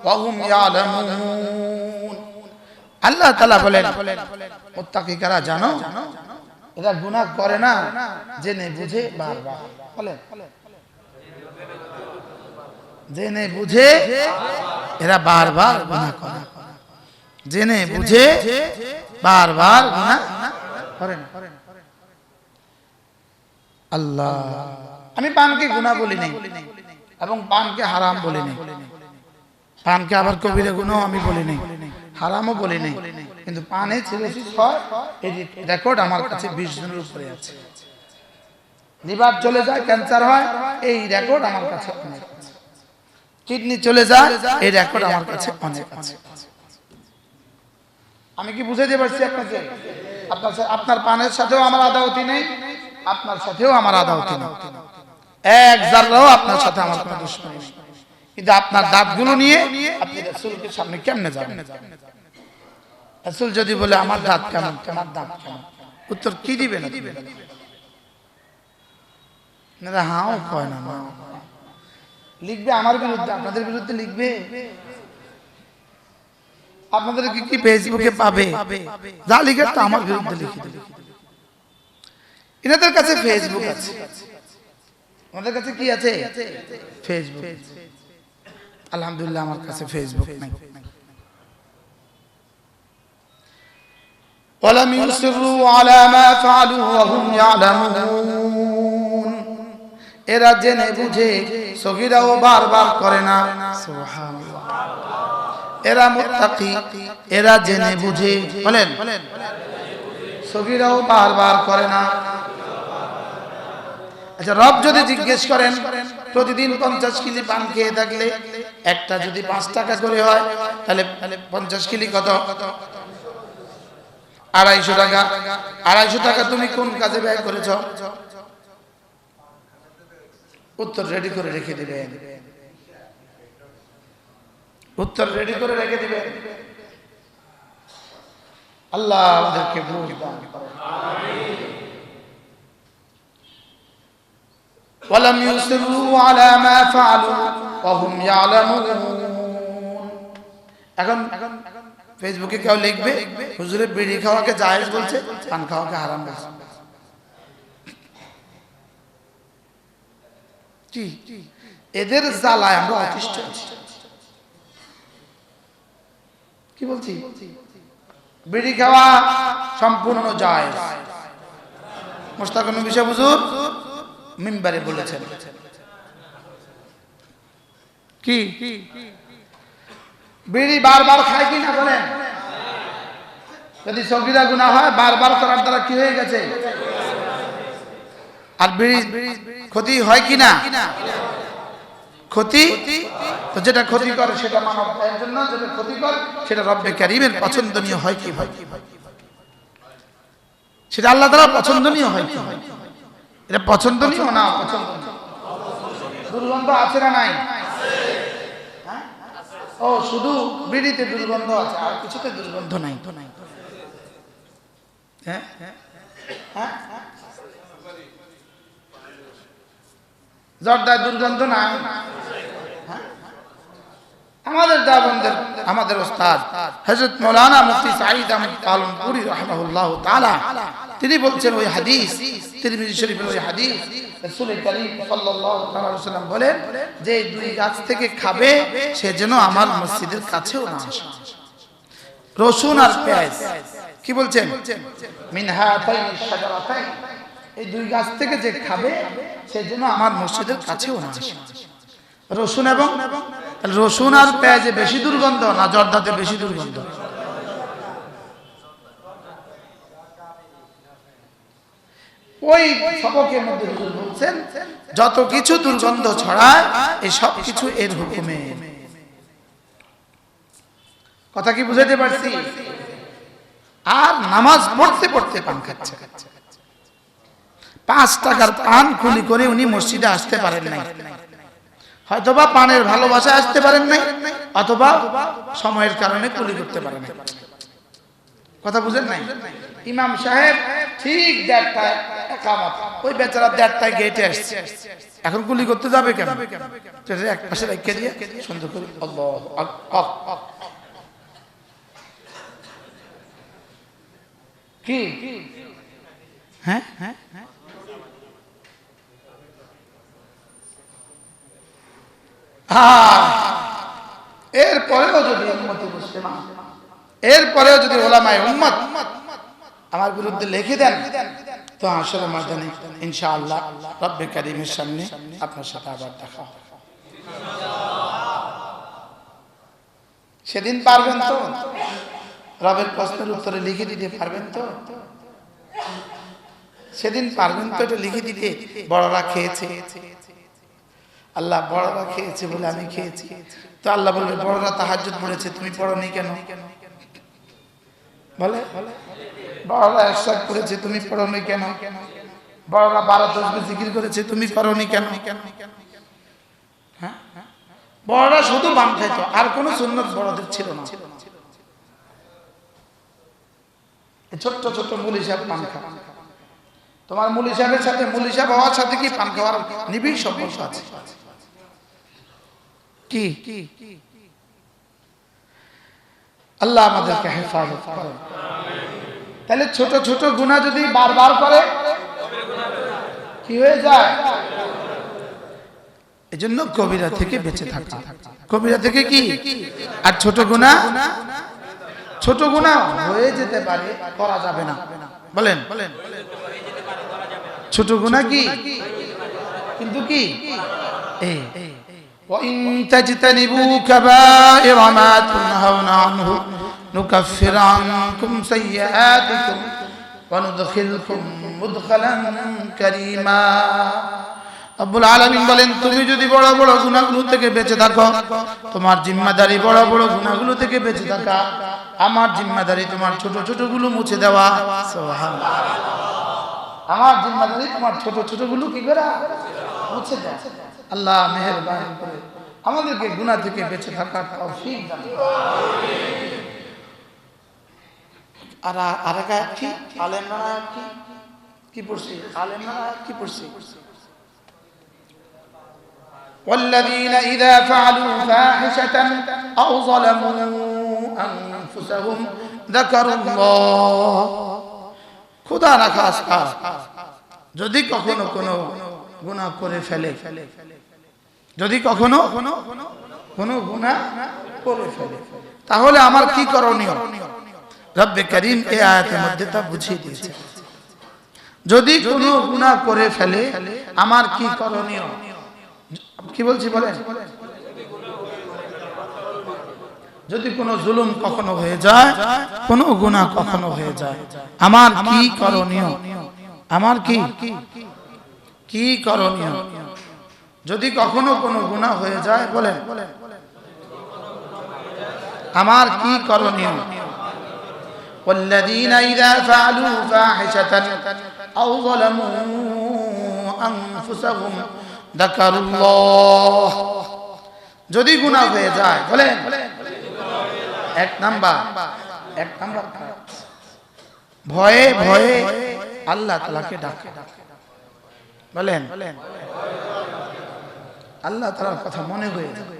[SPEAKER 1] ওয়া হুম ইয়ালামুন। আল্লাহ তাআলা বলেন, মুত্তাকিরা জানো এরা গুনাহ করে না জেনে বুঝে বারবার। বলেন, জেনে বুঝে এরা বারবার গুনাহ করে, জেনে বুঝে বারবার গুনাহ করেন। আল্লাহ, আমি পানকে গুনাহ বলি নাই এবং পানকে হারাম বলি নাই,
[SPEAKER 2] পানকে আবার কবিরা গুনাহ আমি বলি নাই, হারামও বলি নাই, কিন্তু পানে সিরোসিস হয় এই রেকর্ড আমার কাছে 20 জনের উপরে আছে। লিভার চলে যায়, ক্যান্সার হয়, এই রেকর্ড আমার কাছে অনেক আছে। কিডনি চলে যায়, এই রেকর্ড আমার কাছে অনেক আছে। আমি কি বুঝাতে পারছি আপনাকে? আপনার পানের সাথেও আমার আদাওতি নেই, আপনার সাথেও আমার আদাওতি নেই, এক জাররাও আপনার সাথে আমার কোনো দুশমনি নেই। কিন্তু আপনার দাঁতগুলো নিয়ে আপনি রাসূলের সামনে কেমনে যাবেন? রাসূল যদি বলে আমার দাঁত কেমন, তোমার দাঁত কেমন, উত্তর কি দিবেন? না হাও কয় না, লিখবে আমার বিরুদ্ধে, আপনাদের বিরুদ্ধে লিখবে। আপনাদের কি ফেসবুকে পাবে? যা লিখে তো আমার বিরুদ্ধে লিখে দেবে। এনাদের কাছে ফেসবুক আছে, আমাদের কাছে কি আছে? ফেসবুক। আলহামদুলিল্লাহ আমার কাছে ফেসবুক নাই। ওয়ালাম ইউসিরু আলা মা ফাআলু ওয়া হুম ইয়ালামুন। এরা জেনে বুঝে সগীরাও বারবার করে না। সুবহানাল্লাহ। এরা মুত্তাকি, এরা জেনে বুঝে, বলেন, সগীরাও বারবার করে না। আচ্ছা, রব যদি জিজ্ঞেস করেন প্রতিদিন 50 কিলি পান খেয়ে থাকলে একটা যদি 5 টাকা করে হয়, তাহলে 50 কিলি কত? 250 টাকা। 250 টাকা তুমি কোন কাজে ব্যয় করেছ? উত্তর রেডি করে রেখে দিবেন, উত্তর রেডি করে রেখে দিবেন। আল্লাহ আমাদেরকে বুঝ দান করুন। আমিন। ওয়ালাম ইউসিরু আলা মা ফাআলু ওয়া হুম ইয়ালামুন। এখন ফেসবুকে কেউ লিখবে হুজুরে বিড়ি খাওয়াকে জায়েজ বলছে, পান খাওয়াকে হারাম বলছে। কি এদের জ্বালায় আমরা অতিষ্ঠ আছি। কি বলছি? বিড়ি খাওয়া সম্পূর্ণ জায়েজ। মুশতাক নবী সাহেব হুজুর মিম্বারে বলেছেন। কি বিড়ি বারবার খায় কি না বলেন? যদি সগীরা গুনাহ হয় বারবার করার দ্বারা কি হয়ে গেছে? আর বিড়ি ক্ষতি হয় কি না? ক্ষতি। তো যেটা ক্ষতি করে সেটা মানব এর জন্য, যেটা ক্ষতি করে সেটা রব্বে কারীমের পছন্দনীয় হয় কি হয়? সেটা আল্লাহ তাআলার পছন্দনীয় হয় কি হয়? এটা পছন্দনীয় না অপছন্দনীয়? দুর্গন্ধ আছে না নাই? ও শুধু বিড়িতে দুর্গন্ধ আছে, আর কিছুতে দুর্গন্ধ নাই তো নাই? হ্যাঁ হ্যাঁ, জর্দায় দুর্গন্ধ নাই? আমাদের দেওবন্দের আমাদের ওস্তাদ হযরত মাওলানা মুফতি সাঈদ আহমদ পালনপুরি রাহিমাহুল্লাহ তাআলা তিনি বলছেন ওই হাদিস, তিরমিজি শরীফের ওই হাদিস, রাসূল করিম সাল্লাল্লাহু আলাইহি ওয়াসাল্লাম বলেন যে দুই গাছ থেকে খাবে সে যেন আমার মসজিদের কাছেও না আসে। রসুন আর পেঁয়াজ, কি বলছেন? মিন হাতাইন শাজারাতাইন, এই দুই গাছ থেকে যে খাবে সে যেন আমার মসজিদের কাছেও না আসে। রসুন এবং রসুন আর পেঁয়াজে বেশি দুর্গন্ধ না জর্দাতে বেশি দুর্গন্ধ? ওই সবকের মধ্যে হুজুর বলছেন যত কিছু দুর্গন্ধ ছড়ায় এই সব কিছু এর হুকুমে। কথা কি বুঝাতে পারছি? আর নামাজ পড়তে পড়তে পান খাচ্ছে, 5 টাকার পান কুলি করে উনি মসজিদে আসতে পারেন নাই, হয়তোবা পানের ভালোবাসা আসতে পারেন নাই, অথবা সময়ের কারণে কুলি করতে পারেন নাই। কথা বুঝেন নাই? ইমাম সাহেব ঠিক 1:30টায় ইকামত, ওই বেচারা 1:30টায় গেটে আসছে, এখন কুলি করতে যাবে কেন? এক পাশে রেখে দিয়ে সুন্দর করে আল্লাহু আকবার। কি হ্যাঁ হ্যাঁ, এরপরেও যদি উম্মতে মুসলিমা, এরপরেও যদি ওলামায়ে উম্মত আমার বিরুদ্ধে লিখে দেন, তো আসলে ময়দানে ইনশাআল্লাহ রব্বে কারীমের সামনে আপনার সাথে আবার দেখা হবে।
[SPEAKER 1] সেদিন পারবেন তো? রবের প্রশ্নের উত্তরে লিখে দিতে পারবেন তো? সেদিন পারবেন তো এটা লিখে দিতে? বড়রা খেয়েছে, আল্লাহ বড়রা খেয়েছে বলে আমি খেয়েছি। তো আল্লাহ বলবে বড়রা তাহাজ্জুদ পড়েছে, তুমি পড়োনি কেন? বলে বড়রা ইশরাক করেছে, তুমি পড়োনি কেন? বড়রা 12 তাসবিহ জিকির করেছে, তুমি পড়োনি কেন? হ্যাঁ, বড়রা শুধু পান খাইতো, আর কোনো সুন্নাত বড়দের ছিল না। ছোট্ট ছোট্ট মুলি সাহেব পান খায়, তোমার মুলি সাহেবের সাথে মুলি সাহেব হওয়ার সাথে কি পান খাওয়ার নিবিড় সম্পর্ক আছে? কি আল্লাহ আমাদেরকে হেফাজত করেন। তাহলে ছোট ছোট গুনাহ যদি বারবার করে কি হয়ে যায়? এজন্য কবিরা থেকে বেঁচে থাকা। কবিরা থেকে কি? আর ছোট গুনাহ, ছোট গুনাহ হয়ে যেতে পারে, করা যাবে না। বলেন ছোট গুনাহ কি? কিন্তু কি এই وَإِن تَجْتَنِبُوا كَبَائِرَ مَا تُنْهَوْنَ عَنْهُ نُكَفِّرْ عَنكُمْ سَيِّئَاتِكُمْ وَنُدْخِلْكُمْ مُدْخَلًا كَرِيمًا। রব্বুল আলামিন বলেন, তুমি যদি বড় বড় গুনাহগুলো থেকে বেঁচে থাকো, তোমার জিম্মাদারি বড় বড় গুনাহগুলো থেকে বেঁচে থাকা, আমার জিম্মাদারি তোমার ছোট ছোটগুলো মুছে দেওয়া। সুবহানাল্লাহ। আমার জিম্মাদারি তোমার ছোট ছোটগুলো কি করা? মুছে দেওয়া। আল্লাহ মেহেরবানি করে আমাদেরকে গুনাহ থেকে বেঁচে থাকার তৌফিক দান করুন। আর আরেক আয়াত কি? আলে ইমরান আয়াত কি পড়ছি? আলে ইমরান আয়াত কি পড়ছি? والذين إذا فعلوا فاحشة أو ظلموا أنفسهم ذكروا الله। খুদা না খাস্তা যদি কখনো কোনো গুনাহ করে ফেলে, যদি কখনো কোনো গুনাহ করে ফেলে, তাহলে আমার কি করণীয়? রব্বে করিম এই আয়াতের মধ্যে তা বুঝিয়ে দিয়েছে। যদি কোনো গুনাহ করে ফেলে আমার কি করণীয়? কি বলছি বলেন? যদি কোনো জুলুম কখনো হয়ে যায়, কোনো গুনাহ কখনো হয়ে যায়, আমার কি করণীয়? আমার কি করণীয়? যদি কখনো কোনো গুনাহ হয়ে যায়, বলেন আমার কি করণীয়? والذين إذا فعلوا فاحشة أو ظلموا أنفسهم ذكروا الله। যদি গুনাহ হয়ে যায়, বলেন এক নাম্বার ভয়ে ভয়ে আল্লাহ তাআলাকে ডাকে। বলেন আল্লাহ তাআলার কথা মনে হয়ে যায়।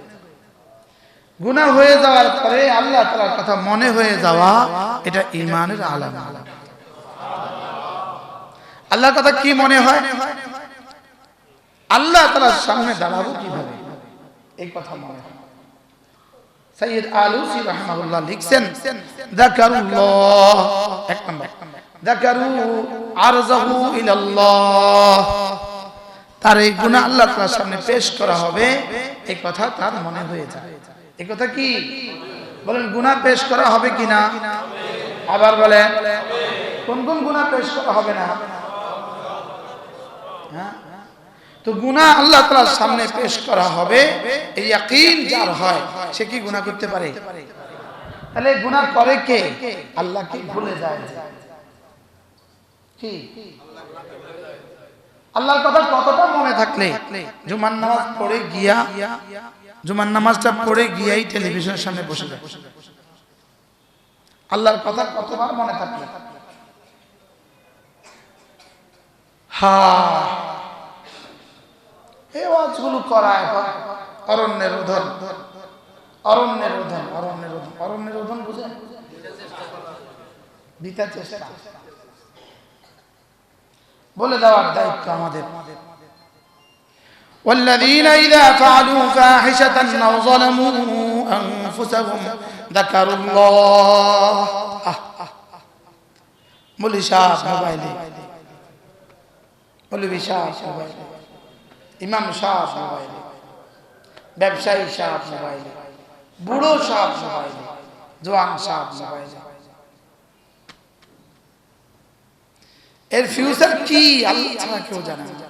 [SPEAKER 1] গুনাহ হয়ে যাওয়ার পরে আল্লাহ তাআলার কথা মনে হয়ে যাওয়া, এটা ঈমানের আলামত। আল্লাহর কথা কি মনে হয়? আল্লাহ তাআলার সামনে দাঁড়াবো কিভাবে, এই কথা মনে হয়। সাইয়্যিদ আলুসি রাহিমাহুল্লাহ লিখছেন, যাকারুল্লাহ এক নাম্বার, যাকারু আরযাহু ইলাল্লাহ। তার এই গুনাহ আল্লাহ তাআলার সামনে পেশ করা হবে, এই কথা তার মনে হয়ে যায়। এই কথা কি বলেন? গুনাহ পেশ করা হবে কিনা? আবার বলেন কোন কোন গুনাহ পেশ করা হবে না? হ্যাঁ, তো গুনাহ আল্লাহ তাআলার সামনে পেশ করা হবে, এই ইয়াকিন যার হয় সে কি গুনাহ করতে পারে? তাহলে গুনাহ করে কে? আল্লাহ কি ভুলে যায়? কি আল্লাহর কথা কতটা মনে থাকলে জুমার নামাজ পড়ে গিয়া, জুমার নামাজটা পড়ে গিয়াই টেলিভিশনের সামনে বসে যায়। আল্লাহর কথা কতবার মনে থাকলে? হ্যাঁ, এই ওয়াজগুলো করায় অরণ্যের উদাহরণ, অরণ্যের উদাহরণ, অরণ্যের উদাহরণ, অরণ্যের উদাহরণ বুঝেন? বিতা চেষ্টা বলে দেওয়ার দায়িত্ব আমাদের। والذين إذا فعلوا فاحشة أو ظلموا أنفسهم ذكروا الله। মৌলভী সাহেব মোবাইলে, মৌলভী সাহেব মোবাইলে, ইমাম সাহেব মোবাইলে, ব্যবসায়ী সাহেব মোবাইলে, বুড়ো সাপ মোবাইলে, জোয়ান সাপ মোবাইলে। এর ফিউচার কি আল্লাহ ছাড়া কেউ জানে না।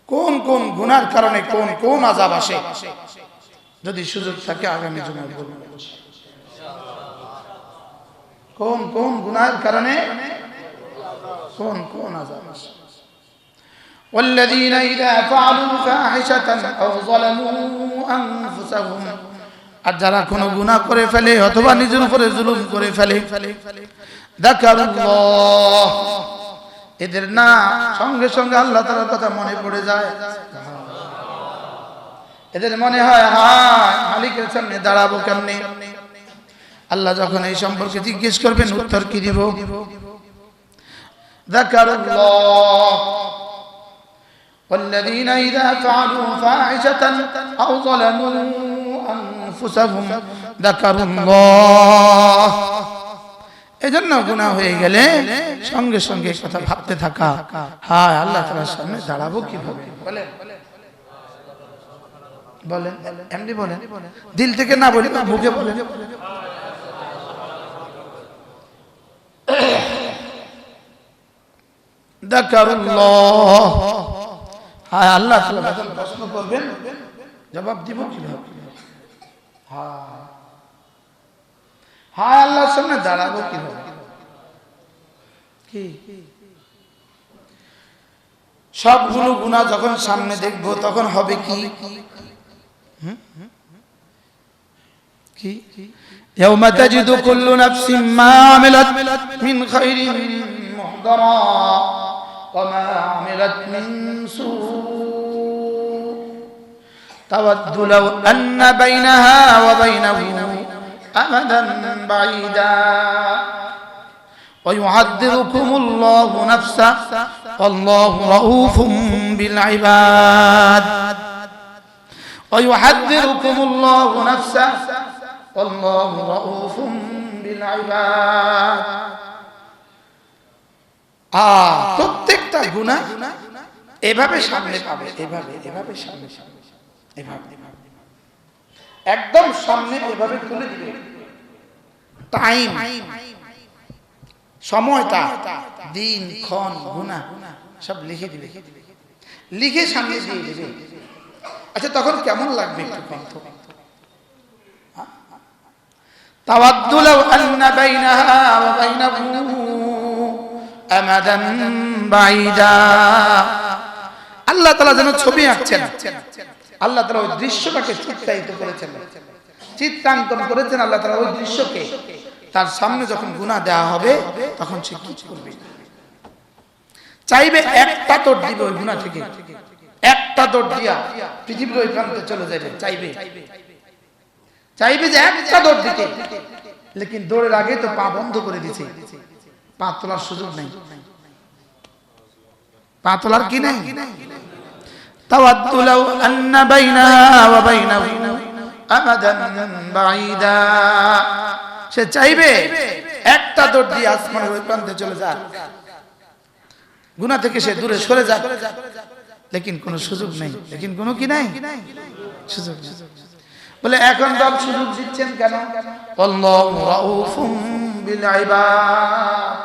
[SPEAKER 1] কোন কোন গুনার কারণে কোন কোন আযাব আসে, যদি সুযোগ থাকে আগামী জুমায় বলবো। কোন কোন গুনার কারণে কোন কোন আযাব আসে। والذين إذا فعلوا فاحشة أو ظلموا أنفسهم, আর যারা কোনো গুনাহ করে ফেলে অথবা নিজের উপরে জুলুম করে ফেলে, যাকারুল্লাহ, এদের না সঙ্গে সঙ্গে আল্লাহ তাআলার কথা মনে পড়ে যায়। এদের মনে হয় হায় মালিকের সামনে দাঁড়াবো কেমনে। আল্লাহ যখন এই সম্পর্কে জিজ্ঞেস করবেন উত্তর কি দিব? যাকারুল্লাহ। والذين إذا فعلوا فاحشة أو ظلموا أنفسهم ذكروا الله, এজন্য গুনাহ হয়ে গেলে সঙ্গে সঙ্গে কথা ভাবতে থাকা, হায় আল্লাহ তাআলার সামনে দাঁড়াবো কিভাবে। বলেন বলেন এমনি বলেন, দিল থেকে না বলি মুখে বলেন। যাকারুল্লাহ, হায় আল্লাহ তাআলা যখন প্রশ্ন করবেন জবাব দিব কিভাবে। হায় আল্লাহর সামনে দাঁড়াবো কিভাবে। কি সবগুলো গুনাহ যখন সামনে দেখব তখন হবে কি? কি يوم تجد كل نفس ما عملت من خير محضرا وما عملت من سوء تود لو أن بينها وبينه أمدا بعيدا ويعذركم الله نفسه والله رؤوف بالعباد ويحذركم الله نفسه والله رؤوف بالعباد। প্রত্যেকটা গুনাহ এভাবে সামনে পাবে, এভাবে এভাবে সামনে এভাবে একদম সামনে এভাবে তুলে দিবে। টাইম, সময়টা, দিন ক্ষণ গুনাহ সব লিখে দিবে, লিখে সামনে দিয়ে দিবে। আচ্ছা তখন কেমন লাগবে একটু কণ্ঠ? তাওয়াদ্দু লাউ আন্না বাইনাহা ওয়া বাইনাহু আমাদান বাঈদা। আল্লাহ তাআলা যেন ছবি আঁকছেন, আল্লাহ তাআলা ওই দৃশ্যটাকে চিত্রায়িত করেছেন, চিত্রাঙ্কন করেছেন। আল্লাহ তাআলা ওই দৃশ্যকে তার সামনে যখন গুনাহ দেওয়া হবে তখন সে কি করবে? চাইবে একটা দৌড় দিবে ওই গুনাহ থেকে, একটা দৌড় দিয়া পৃথিবীর ওই প্রান্তে চলে যাবে। চাইবে যে একটা দৌড় দিতে, লেকিন দৌড়ের আগে তো পা বন্ধ করে দিছে, পা তোলার সুযোগ নেই। পা তোলার কি নেই? তাওয়াদ্দু লাউ আন্না বাইনাহা ওয়া বাইনাহু আমাদান বাঈদা। সে চাইবে একটা দৌড় দিয়ে আসমানের ওই প্রান্তে চলে যাক, গুনাহ থেকে সে দূরে সরে যাক, লেকিন কোনো সুযোগ নেই। লেকিন কোনো কি নাই? সুযোগ নেই। বলে এখন রব সুযোগ দিচ্ছেন কেন? আল্লাহু রাউফুম বিল ইবাদ।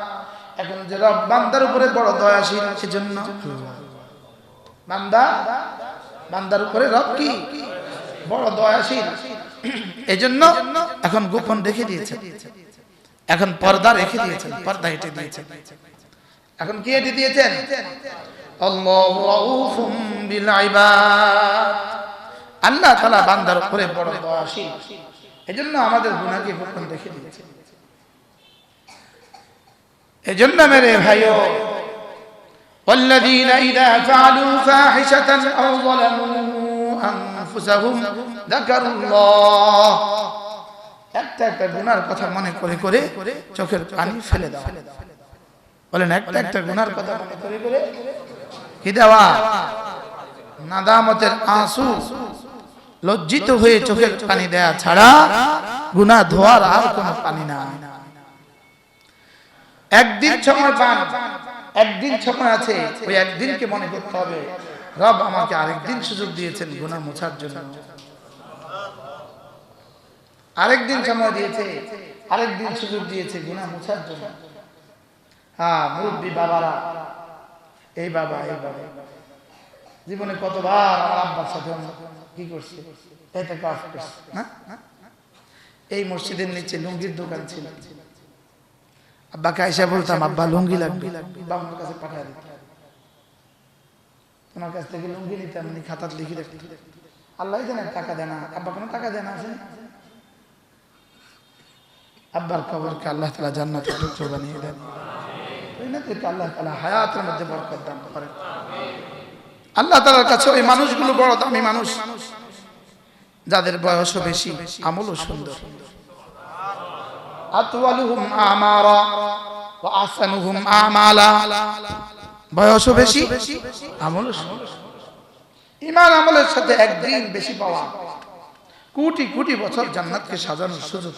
[SPEAKER 1] এখন যে রব বান্দার উপরে বড় দয়াশীল, সেজন্য বান্দার উপরে রব কি বড় দয়াশীল, এজন্য এখন গোপন রেখে দিয়েছেন, এখন পর্দা রেখে দিয়েছেন, পর্দা হেঁটে দিয়েছেন। এখন কি হেঁটে দিয়েছেন? আল্লাহু রাউফুম বিল ইবাদ। আল্লাহ তাআলা বান্দার উপরে বড় দয়াশীল, এজন্য আমাদের গুনাহকে গোপন রেখে দিয়েছেন। এজন্য মেরে ভাইও, والذين إذا فعلوا فاحشة أو ظلموا أنفسهم ذكروا الله। একটা একটা গুনার কথা মনে করে করে চোখের পানি ফেলে দাও। বলেন একটা একটা গুনার কথা মনে করে করে কি দেওয়া? নাদামতের আঁসু, লজ্জিত হয়ে চোখের পানি দেয়া ছাড়া গুনাহ ধোয়ার আর কোনো পানি না। একদিন সময় পান, একদিন সময় আছে, ওই একদিনকে মনে করতে হবে রব আমাকে আরেকদিন সুযোগ দিয়েছেন গুনাহ মোছার জন্য। আরেকদিন সময় দিয়েছে, আরেকদিন সুযোগ দিয়েছে গুনাহ মোছার জন্য। হ্যাঁ, মুরব্বী বাবারা, এই বাবা জীবনে কতবার আমার আব্বার সাথে কি করছে, এতে কাজ করছে না। এই মসজিদের নিচে লুঙ্গির দোকান ছিল, আব্বাকে আইসা বলতাম আব্বা লুঙ্গি লাগবে, বাবার কাছে পাঠায় দিত, তোমার কাছ থেকে লুঙ্গি নিতাম, উনি খাতাত লিখে রাখত। আল্লাহ জানেন টাকা দেয় না, আব্বা কোনো টাকা দেয় না। আছে আব্বার কবরকে আল্লাহ তাআলা জান্নাতের টুকরো বানিয়ে দেন, আল্লাহ তাআলা হায়াতের মধ্যে বরকত দান করেন। আল্লাহ তাআলার কাছে ওই মানুষগুলো বড় দামি মানুষ, যাদের বয়সও বেশি, আমলও সুন্দর। আতওয়ালুহুম আমারা ওয়া আহসানুহুম আমালা, বয়সও বেশি, আমলও সুন্দর। ঈমান আমলের সাথে একদিন বেশি পাওয়া, কোটি কোটি বছর জান্নাতকে সাজানোর সুযোগ।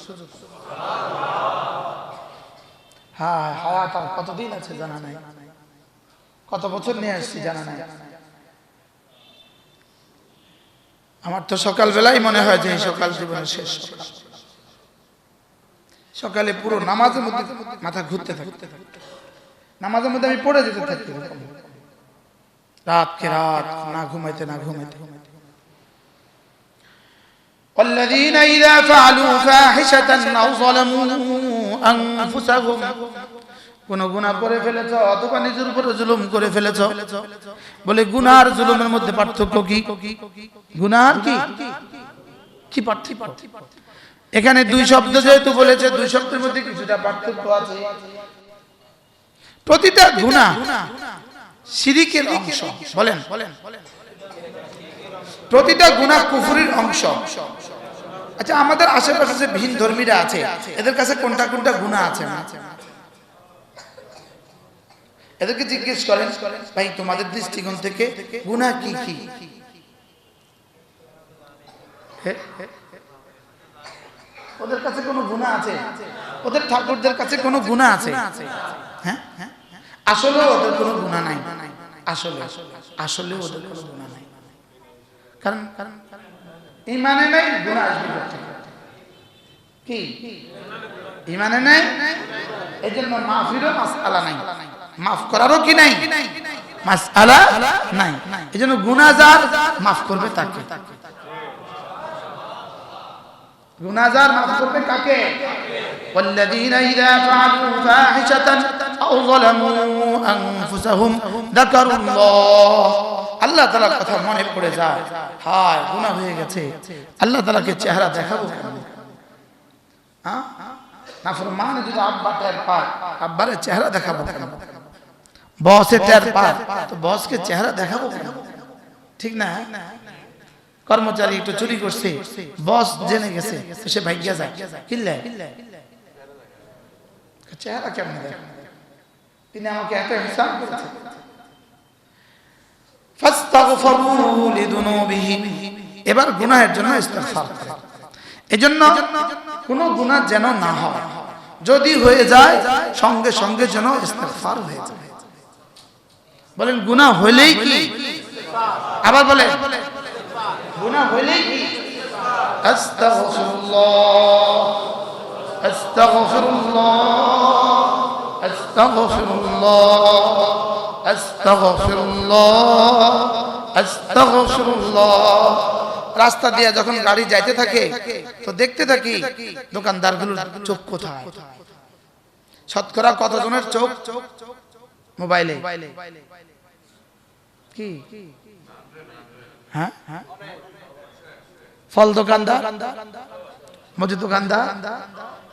[SPEAKER 1] হ্যাঁ, হায়াত আর কতদিন আছে জানা নাই, কত বছর নিয়ে আসছি জানা নাই। আমার তো সকালবেলাই মনে হয় যে সকাল জীবনের শেষ সকাল। সকালে পুরো নামাজের মধ্যে মাথা ঘুরতে থাকতে, নামাজের মধ্যে আমি পড়ে যেতে থাকি, রাতকে রাত না ঘুমাইতে না ঘুমাইতে। والذين إذا فعلوا فاحشة أو ظلموا أنفسهم, কোন গুনাহ করে ফেলেছ অথবা নিজের উপরে জুলুম করে ফেলেছ। বলে গুনাহ আর জুলুমের মধ্যে পার্থক্য কি? গুনাহ আর কি পার্থক্য? এখানে দুই শব্দ যেহেতু বলেছে, দুই শব্দের মধ্যে কিছুটা পার্থক্য আছে। প্রতিটা গুনাহ শিরকের অংশ। বলেন, প্রতিটা গুনাহ কুফরির অংশ। আচ্ছা, আমাদের আশেপাশে যে ভিন ধর্মীরা আছে, এদের কাছে কোনটা কোনটা গুনাহ আছে না? এদেরকে জিজ্ঞেস করেন, ভাই তোমাদের দৃষ্টিকোণ থেকে গুনাহ কি কি? ওদের কাছে কোনো গুনাহ আছে? ওদের ঠাকুরদের কাছে কোনো গুনাহ আছে? হ্যাঁ, আসলে ওদের কোনো গুনাহ নাই। আসলে ওদের কোনো গুনাহ নাই। কারণ ঈমানে নাই, গুনাহ আসবে কোথা থেকে? কি ঈমানে নাই, এজন্য মাফিরও মাসআলা নাই, মাফ করারও কি নাই, মাসআলা নাই। এজন্য গুনাহগার মাফ করবে তাকে, গুনাহগার মাফ করবে কাকে? والذين إذا فعلوا فاحشة أو ظلموا أنفسهم ذكروا الله, আল্লাহ তাআলার কথা মনে পড়ে যায়, হায় গুনাহ হয়ে গেছে, আল্লাহ তাআলাকে চেহারা দেখাবো কেন? হ্যাঁ, নাফরমান যদি আব্বা টের পায়, আব্বারে চেহারা দেখাবো কেন? বসে টের পায়, তো বসকে চেহারা দেখাবো কেন? ঠিক না? কর্মচারী একটু চুরি করছে, বস জেনে গেছে, সে ভাগ্যা যায়, কিল্লে চেহারা কেমন দেখ? তিনি আমাকে এত হিসাব করেছেন। ফাস্তাগফিরু লিযুনুবিহিম, এবার গুনাহের জন্য ইস্তিগফার করে। এজন্য কোনো গুনাহ যেন না হয়, যদি হয়ে যায় সঙ্গে সঙ্গে যেন ইস্তিগফার হয়ে যায়। বলেন গুনাহ হইলেই কি? আবার বলেন গুনাহ হইলেই কি? আস্তাগফিরুল্লাহ, আস্তাগফিরুল্লাহ, আস্তাগফিরুল্লাহ, আস্তাগফিরুল্লাহ, আস্তাগফিরুল্লাহ। রাস্তা দিয়ে যখন গাড়ি যাইতে থাকে তো দেখতে থাকি দোকানদারগুলোর চোখ কোথায়। শতকরা কতজনের চোখ মোবাইলে? কি হ্যাঁ, ফল দোকানদার, মুদি দোকানদার,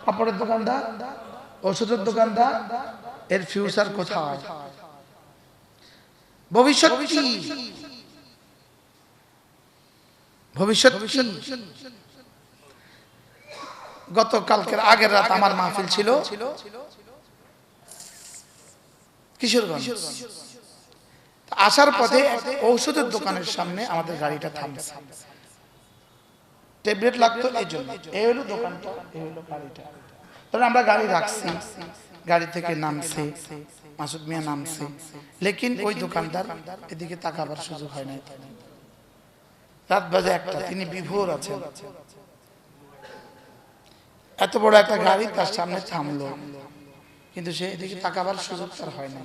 [SPEAKER 1] কাপড়ের দোকানদার, ওষুধের দোকানদার, এর ফিউচার কোথায়? ভবিষ্যৎ কি? ভবিষ্যৎ কি? গতকালকের আগের রাত আমার মাহফিল ছিল কিশোরগঞ্জ। আসার পথে ঔষধের দোকানের সামনে আমাদের গাড়িটা থামছে, ট্যাবলেট লাগতো এই জন্য। এই হলো দোকানটা, এই হলো গাড়িটা। তখন আমরা গাড়ি রাখছি, গাড়ি থেকে নামছে মাসুদ মিয়া, নামছে, লেকিন ওই দোকানদার এদিকে তাকাবার সুযোগ হয় নাই। রাত বাজে 1টা, তিনি বিভোর আছেন।
[SPEAKER 2] এত বড় একটা গাড়ি তার সামনে থামলো, কিন্তু সে এদিকে তাকাবার সুযোগ তার হয় না।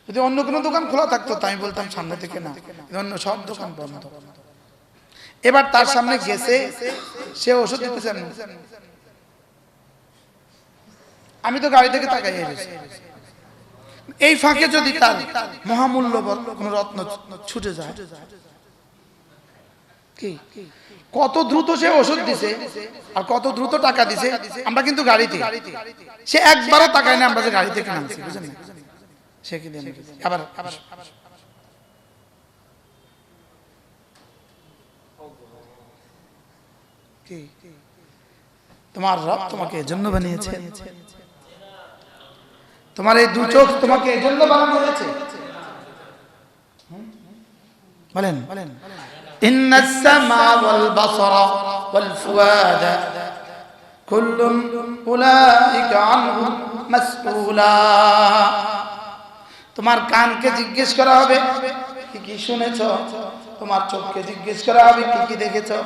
[SPEAKER 2] যদি অন্য কোনো দোকান খোলা থাকতো তাই আমি বলতাম সামনে থেকে না, অন্য সব দোকান বন্ধ। এবার তার সামনে গেছে, সে ওষুধ দিতেছে, আমি তো গাড়ি থেকে তাকাই গেছি। এই ফাঁকে যদি তার মহামূল্যবান কোন রত্ন ছুটে যায়, কি কত দ্রুত সে ওষুধ দিছে আর কত দ্রুত টাকা দিছে। আমরা কিন্তু গাড়িতে, সে একবারও তাকায় না আমরা যে গাড়ি থেকে নামছি, বুঝেন না? সে কি আবার কি তোমার রব তোমাকে এজন্য বানিয়েছে, তোমার এই দু চোখ তোমাকে এজন্য বানানো হয়েছে। বলেন বলেন ইন্নাস সামা ওয়াল বাসারা ওয়াল ফুয়াদা কুল্লুন উলাইকা আনহু মাসউলা। তোমার কানকে জিজ্ঞেস করা হবে কি কি শুনেছো, তোমার চোখকে জিজ্ঞেস করা হবে কি কি দেখেছো।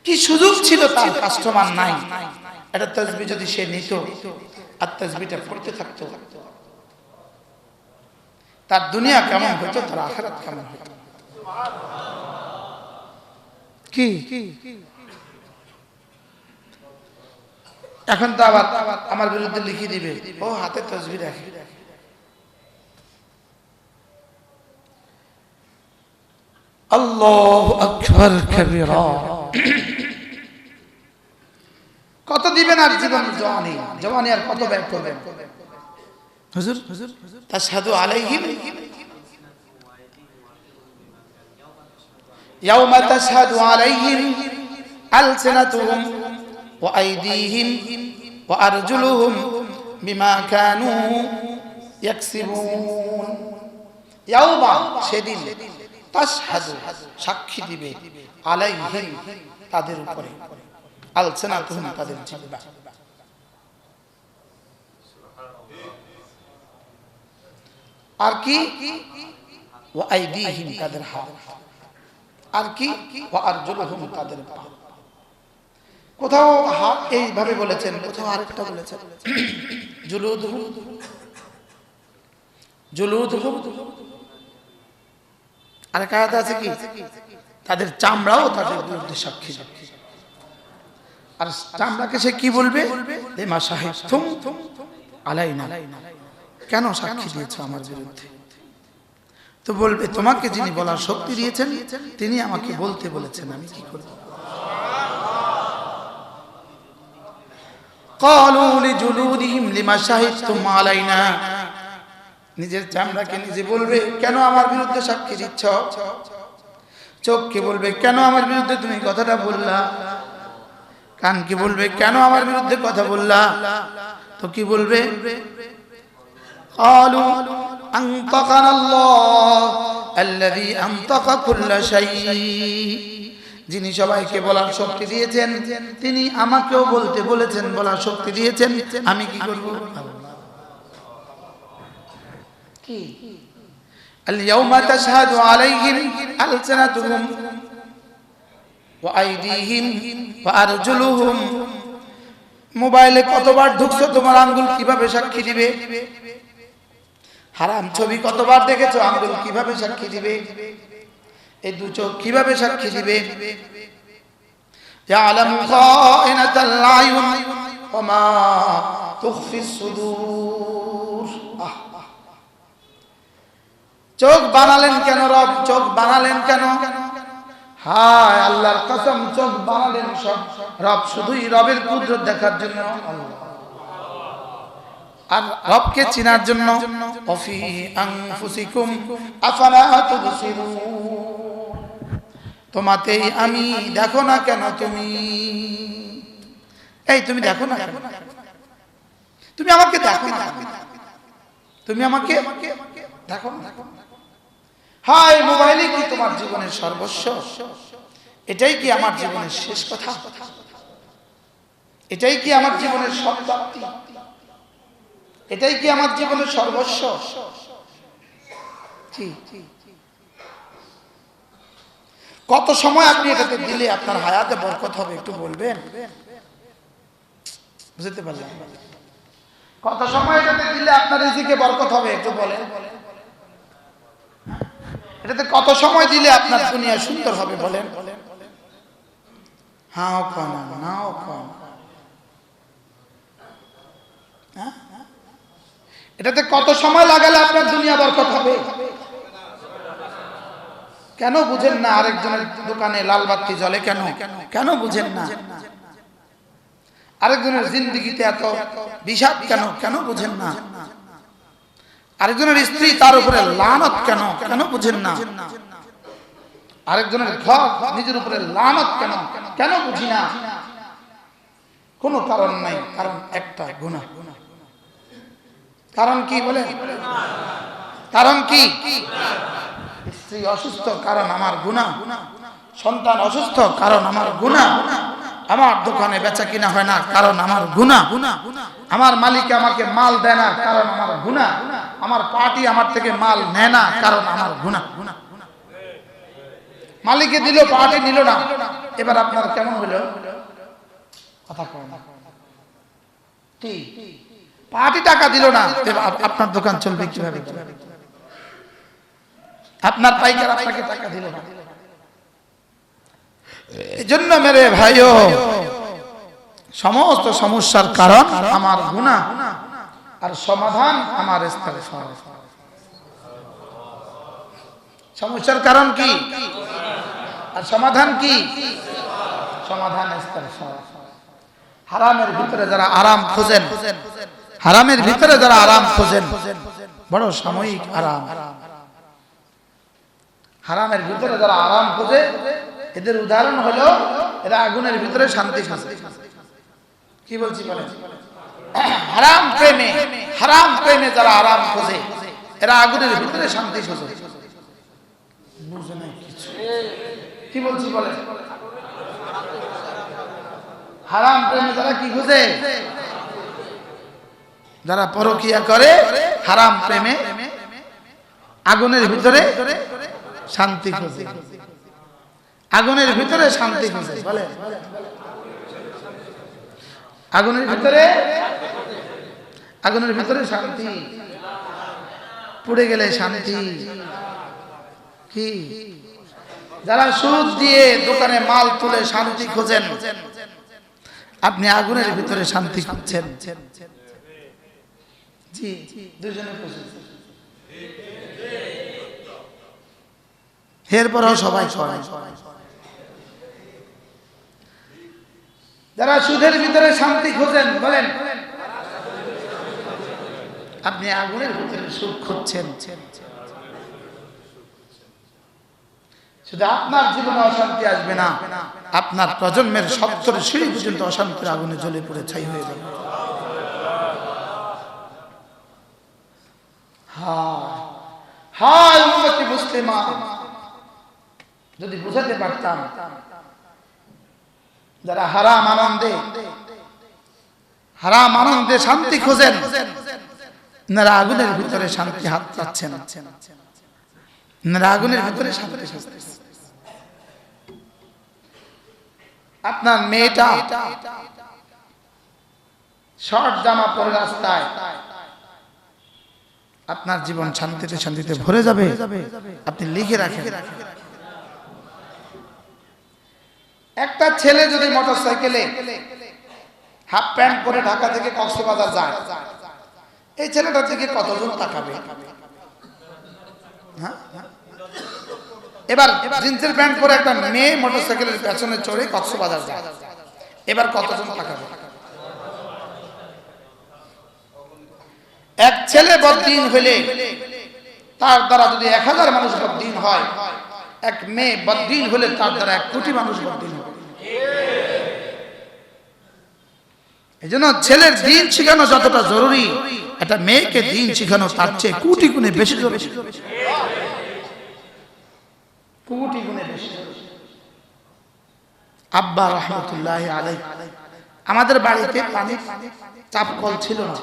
[SPEAKER 2] কি সুযোগ ছিল তার কাস্টমার নাই, এটা তাসবিহ যদি সে নিত আর তাসবিহটা পড়তে থাকতো, তার দুনিয়া কেমন হতো, তার আখিরাত কেমন হতো। কি এখন তো আবার আমার বিরুদ্ধে লিখে দিবে, ও হাতে তাসবিহ রাখে। আল্লাহু আকবার কবীরা। কত দিবেন আর জীবন জওয়ানি, জওয়ানি আর কত ব্যয় করবেন? হুজুর তাশহাদু আলাইহিম ইয়াওমা তাশহাদু আলাইহিম আলসিনাতুহুম ওয়া আইদিহিম ওয়া আরজুলুহুম বিমা কানু ইয়াকসিবুন। ইয়াওমা সেদিন, তাশহাদু সাক্ষী দিবে, আলাইহিম তাদের উপরে, আলসিনাতুহুম তাদের জিহ্বা, আর কি ওয়া আইদিহিম তাদের হাত, আর কি ওয়া আরজুলুহুম তাদের পা। কোথাও হাত এইভাবে বলেছেন, কোথাও আরেকটা বলেছেন জুলুদুহুম, জুলুদুহুম। আর কায়াতে আছে কি তাদের চামড়াও তাদের বিরুদ্ধে সাক্ষী দেবে। আর চামড়াকে সে কি বলবে, লিমা শাহিদতুম আলাইনা, কেন সাক্ষী দিয়েছো আমার বিরুদ্ধে? তো বলবে তোমাকে যিনি বলার শক্তি দিয়েছেন তিনি আমাকে বলতে বলেছেন, আমি কি করব? ক্বালু লিজুলুদিহিম লিমা শাহিদতুম আলাইনা, নিজের চামড়াকে নিজে বলবে কেন আমার বিরুদ্ধে সাক্ষী দিচ্ছ। চোখকে বলবে কেন আমার বিরুদ্ধে তুমি কথাটা বললা। কানকে বলবে কেন আমার বিরুদ্ধে কথা বললা। তো কি বলবে, ক্বালু আনতাকানা আল্লাহ আল্লাযী আনতাকা কুল্লা শাই, যিনি সবাইকে বলার শক্তি দিয়েছেন তিনি আমাকেও বলতে বলেছেন, বলার শক্তি দিয়েছেন, আমি কি করব? কি আল ইয়াউমা তাশহাদু আলাইহিম আলসানাতুহুম ওয়া আইদিহিম ওয়া আরজুলুহুম। মোবাইলে কতবার ঢুকছো, তোমার আঙ্গুল কিভাবে সাক্ষী দিবে? হারাম ছবি কতবার দেখেছো, আঙ্গুল কিভাবে সাক্ষী দিবে? এই দু চোখ কিভাবে সাক্ষী দিবে? ইয়ালামু খাইনাতাল আয়ুন ওয়া মা তুখফিস সুদূর। চোখ বানালেন কেন রব, চোখ বানালেন কেন? হায় আল্লাহর কসম, চোখ বানালেন সব রব শুধুই রবের কুদরত দেখার জন্য আর রবকে চিনার জন্য। অফি আনফুসিকুম আফালা তুবসিরুন, তোমাতেই আমি, দেখো না কেন তুমি? এই তুমি দেখো না কেন? তুমি আমাকে দেখো না, তুমি আমাকে দেখো না। হায় মোবাইলে কি তোমার জীবনের সর্বস্ব? এটাই কি আমার জীবনের শেষ কথা? এটাই কি আমার জীবনের সমাপ্তি? এটাই কি আমার জীবনের সর্বস্ব?
[SPEAKER 1] কত সময় আপনি এটাতে দিলে আপনার হায়াতে বরকত হবে একটু বলবেন? বুঝতে পারলাম। কত সময় এটাতে দিলে আপনার রিজিকে বরকত হবে একটু বলেন? এটাতে কত সময় দিলে আপনার দুনিয়া সুন্দর হবে বলেন? হ্যাঁ কোন না কোন, এটাতে কত সময় লাগালে আপনার দুনিয়া বরকত হবে? কেন বুঝেন না? আরেকজনের দোকানে লাল বাতি জ্বলে কেন? কেন বুঝেন না? আরেকজনের জিন্দেগিতে এত বিষাদ কেন? কেন বুঝেন না? আরেকজনের স্ত্রী তার উপরে লানত কেন? কেন বুঝেন না? আরেকজনের ঘর নিজের উপরে লানত কেন? কেন বুঝি না? কোনো কারণ নাই, কারণ একটা, গুনাহ। কারণ কি বলে? কারণ কি? স্ত্রী অসুস্থ, কারণ আমার গুনাহ। সন্তান অসুস্থ, কারণ আমার গুনাহ। আমার দোকানে বেচা কিনা হয় না, কারণ আমার গুনাহ। আমার মালিক আমাকে মাল দেয় না, কারণ আমার গুনাহ। আমার পার্টি আমার থেকে মাল নেয় না, কারণ আমার গুনাহ। মালিকে দিল, পার্টি নিল না, এবার আপনার কেমন হলো? কথা কয় না। ঠিক, পার্টি টাকা দিল না, আপনার দোকান চলবে কিভাবে? আপনার পাইকার আপনাকে টাকা দিল না। এজন্য মেরে ভাইও, সমস্ত সমস্যার কারণ আমার গুনাহ, আর সমাধান আমার ইস্তেগফার। সমস্যার কারণ কি আর সমাধান কি? সমাধান ইস্তেগফার। হারামের ভিতরে যারা আরাম খোঁজেন, হারামের ভিতরে যারা আরাম খোঁজেন, বড় সাময়িক আরাম। হারামের ভিতরে যারা আরাম খোঁজে, এদের উদাহরণ হলো এরা আগুনের ভিতরে শান্তি খোঁজে। কি বলছি বলেন? হারাম প্রেমে, হারাম প্রেমে যারা আরাম খোঁজে, এরা আগুনের ভিতরে শান্তি খোঁজে। বুঝে নাই কিছু। কি বলছি বলেন? হারাম প্রেমে যারা কি খোঁজে? যারা পরকিয়া করে, হারাম প্রেমে আগুনের ভিতরে শান্তি খোঁজে। আগুনের ভিতরে শান্তি খোঁজে বলে, আগুনের ভিতরে, আগুনের ভিতরে শান্তি। পুড়ে গেলে শান্তি কি? যারা সুদ দিয়ে দোকানে মাল তুলে শান্তি খোঁজেন, আপনি আগুনের ভিতরে শান্তি খুঁজছেন। জি, দুজনে খুঁজছেন। এরপরও সবাই করে। যারা সুদের ভিতরে শান্তি খোঁজেন, বলেন আপনি আগুনের ভিতরে সুখ খুঁজছেন। শুধু আপনার জীবনে অশান্তি আসবে না, আপনার প্রজন্মের 70 সিঁড়ি পর্যন্ত অশান্তির আগুনে জ্বলে পড়ে ছাই হয়ে যাবে। হায় উম্মতি মুসলিমা, যদি বুঝাতে পারতাম যারা হারাম আনন্দে, হারাম আনন্দে শান্তি খোঁজেন, যারা আগুনের ভিতরে শান্তি হাত পাচ্ছেন, যারা আগুনের ভিতরে শান্তি খুঁজছেন। আপনার মেয়েটা শর্ট জামা পরে রাস্তায়, আপনার জীবন শান্তিতে শান্তিতে ভরে যাবে। আপনি লিখে রাখেন, একটা ছেলে যদি মোটরসাইকেলে হাফ প্যান্ট পরে ঢাকা থেকে কক্সবাজার যায়, এই ছেলেটার দিকে কতজন তাকাবে? হ্যাঁ, এবার জিন্সের প্যান্ট পরে একটা মেয়ে মোটরসাইকেলের পেছনে চড়ে কক্সবাজার যায়, এবার কতজন তাকাবে? এক ছেলে বদ্দিন হইলে তার দ্বারা যদি 1000 মানুষ বদ্দিন হয়, এক মেয়ে বদ্দিন হলে তার দ্বারা 1 কোটি মানুষ বদ্দিন হবে। এজন্য ছেলের দিন শেখানো যতটা জরুরি, একটা মেয়েকে দিন শেখানো তার চেয়ে কোটি গুণে বেশি জরুরি। কোটি গুণে বেশি। আব্বা রহমতুল্লাহ আলাইহি, আমাদের বাড়িতে পানি চাপ কল ছিল না,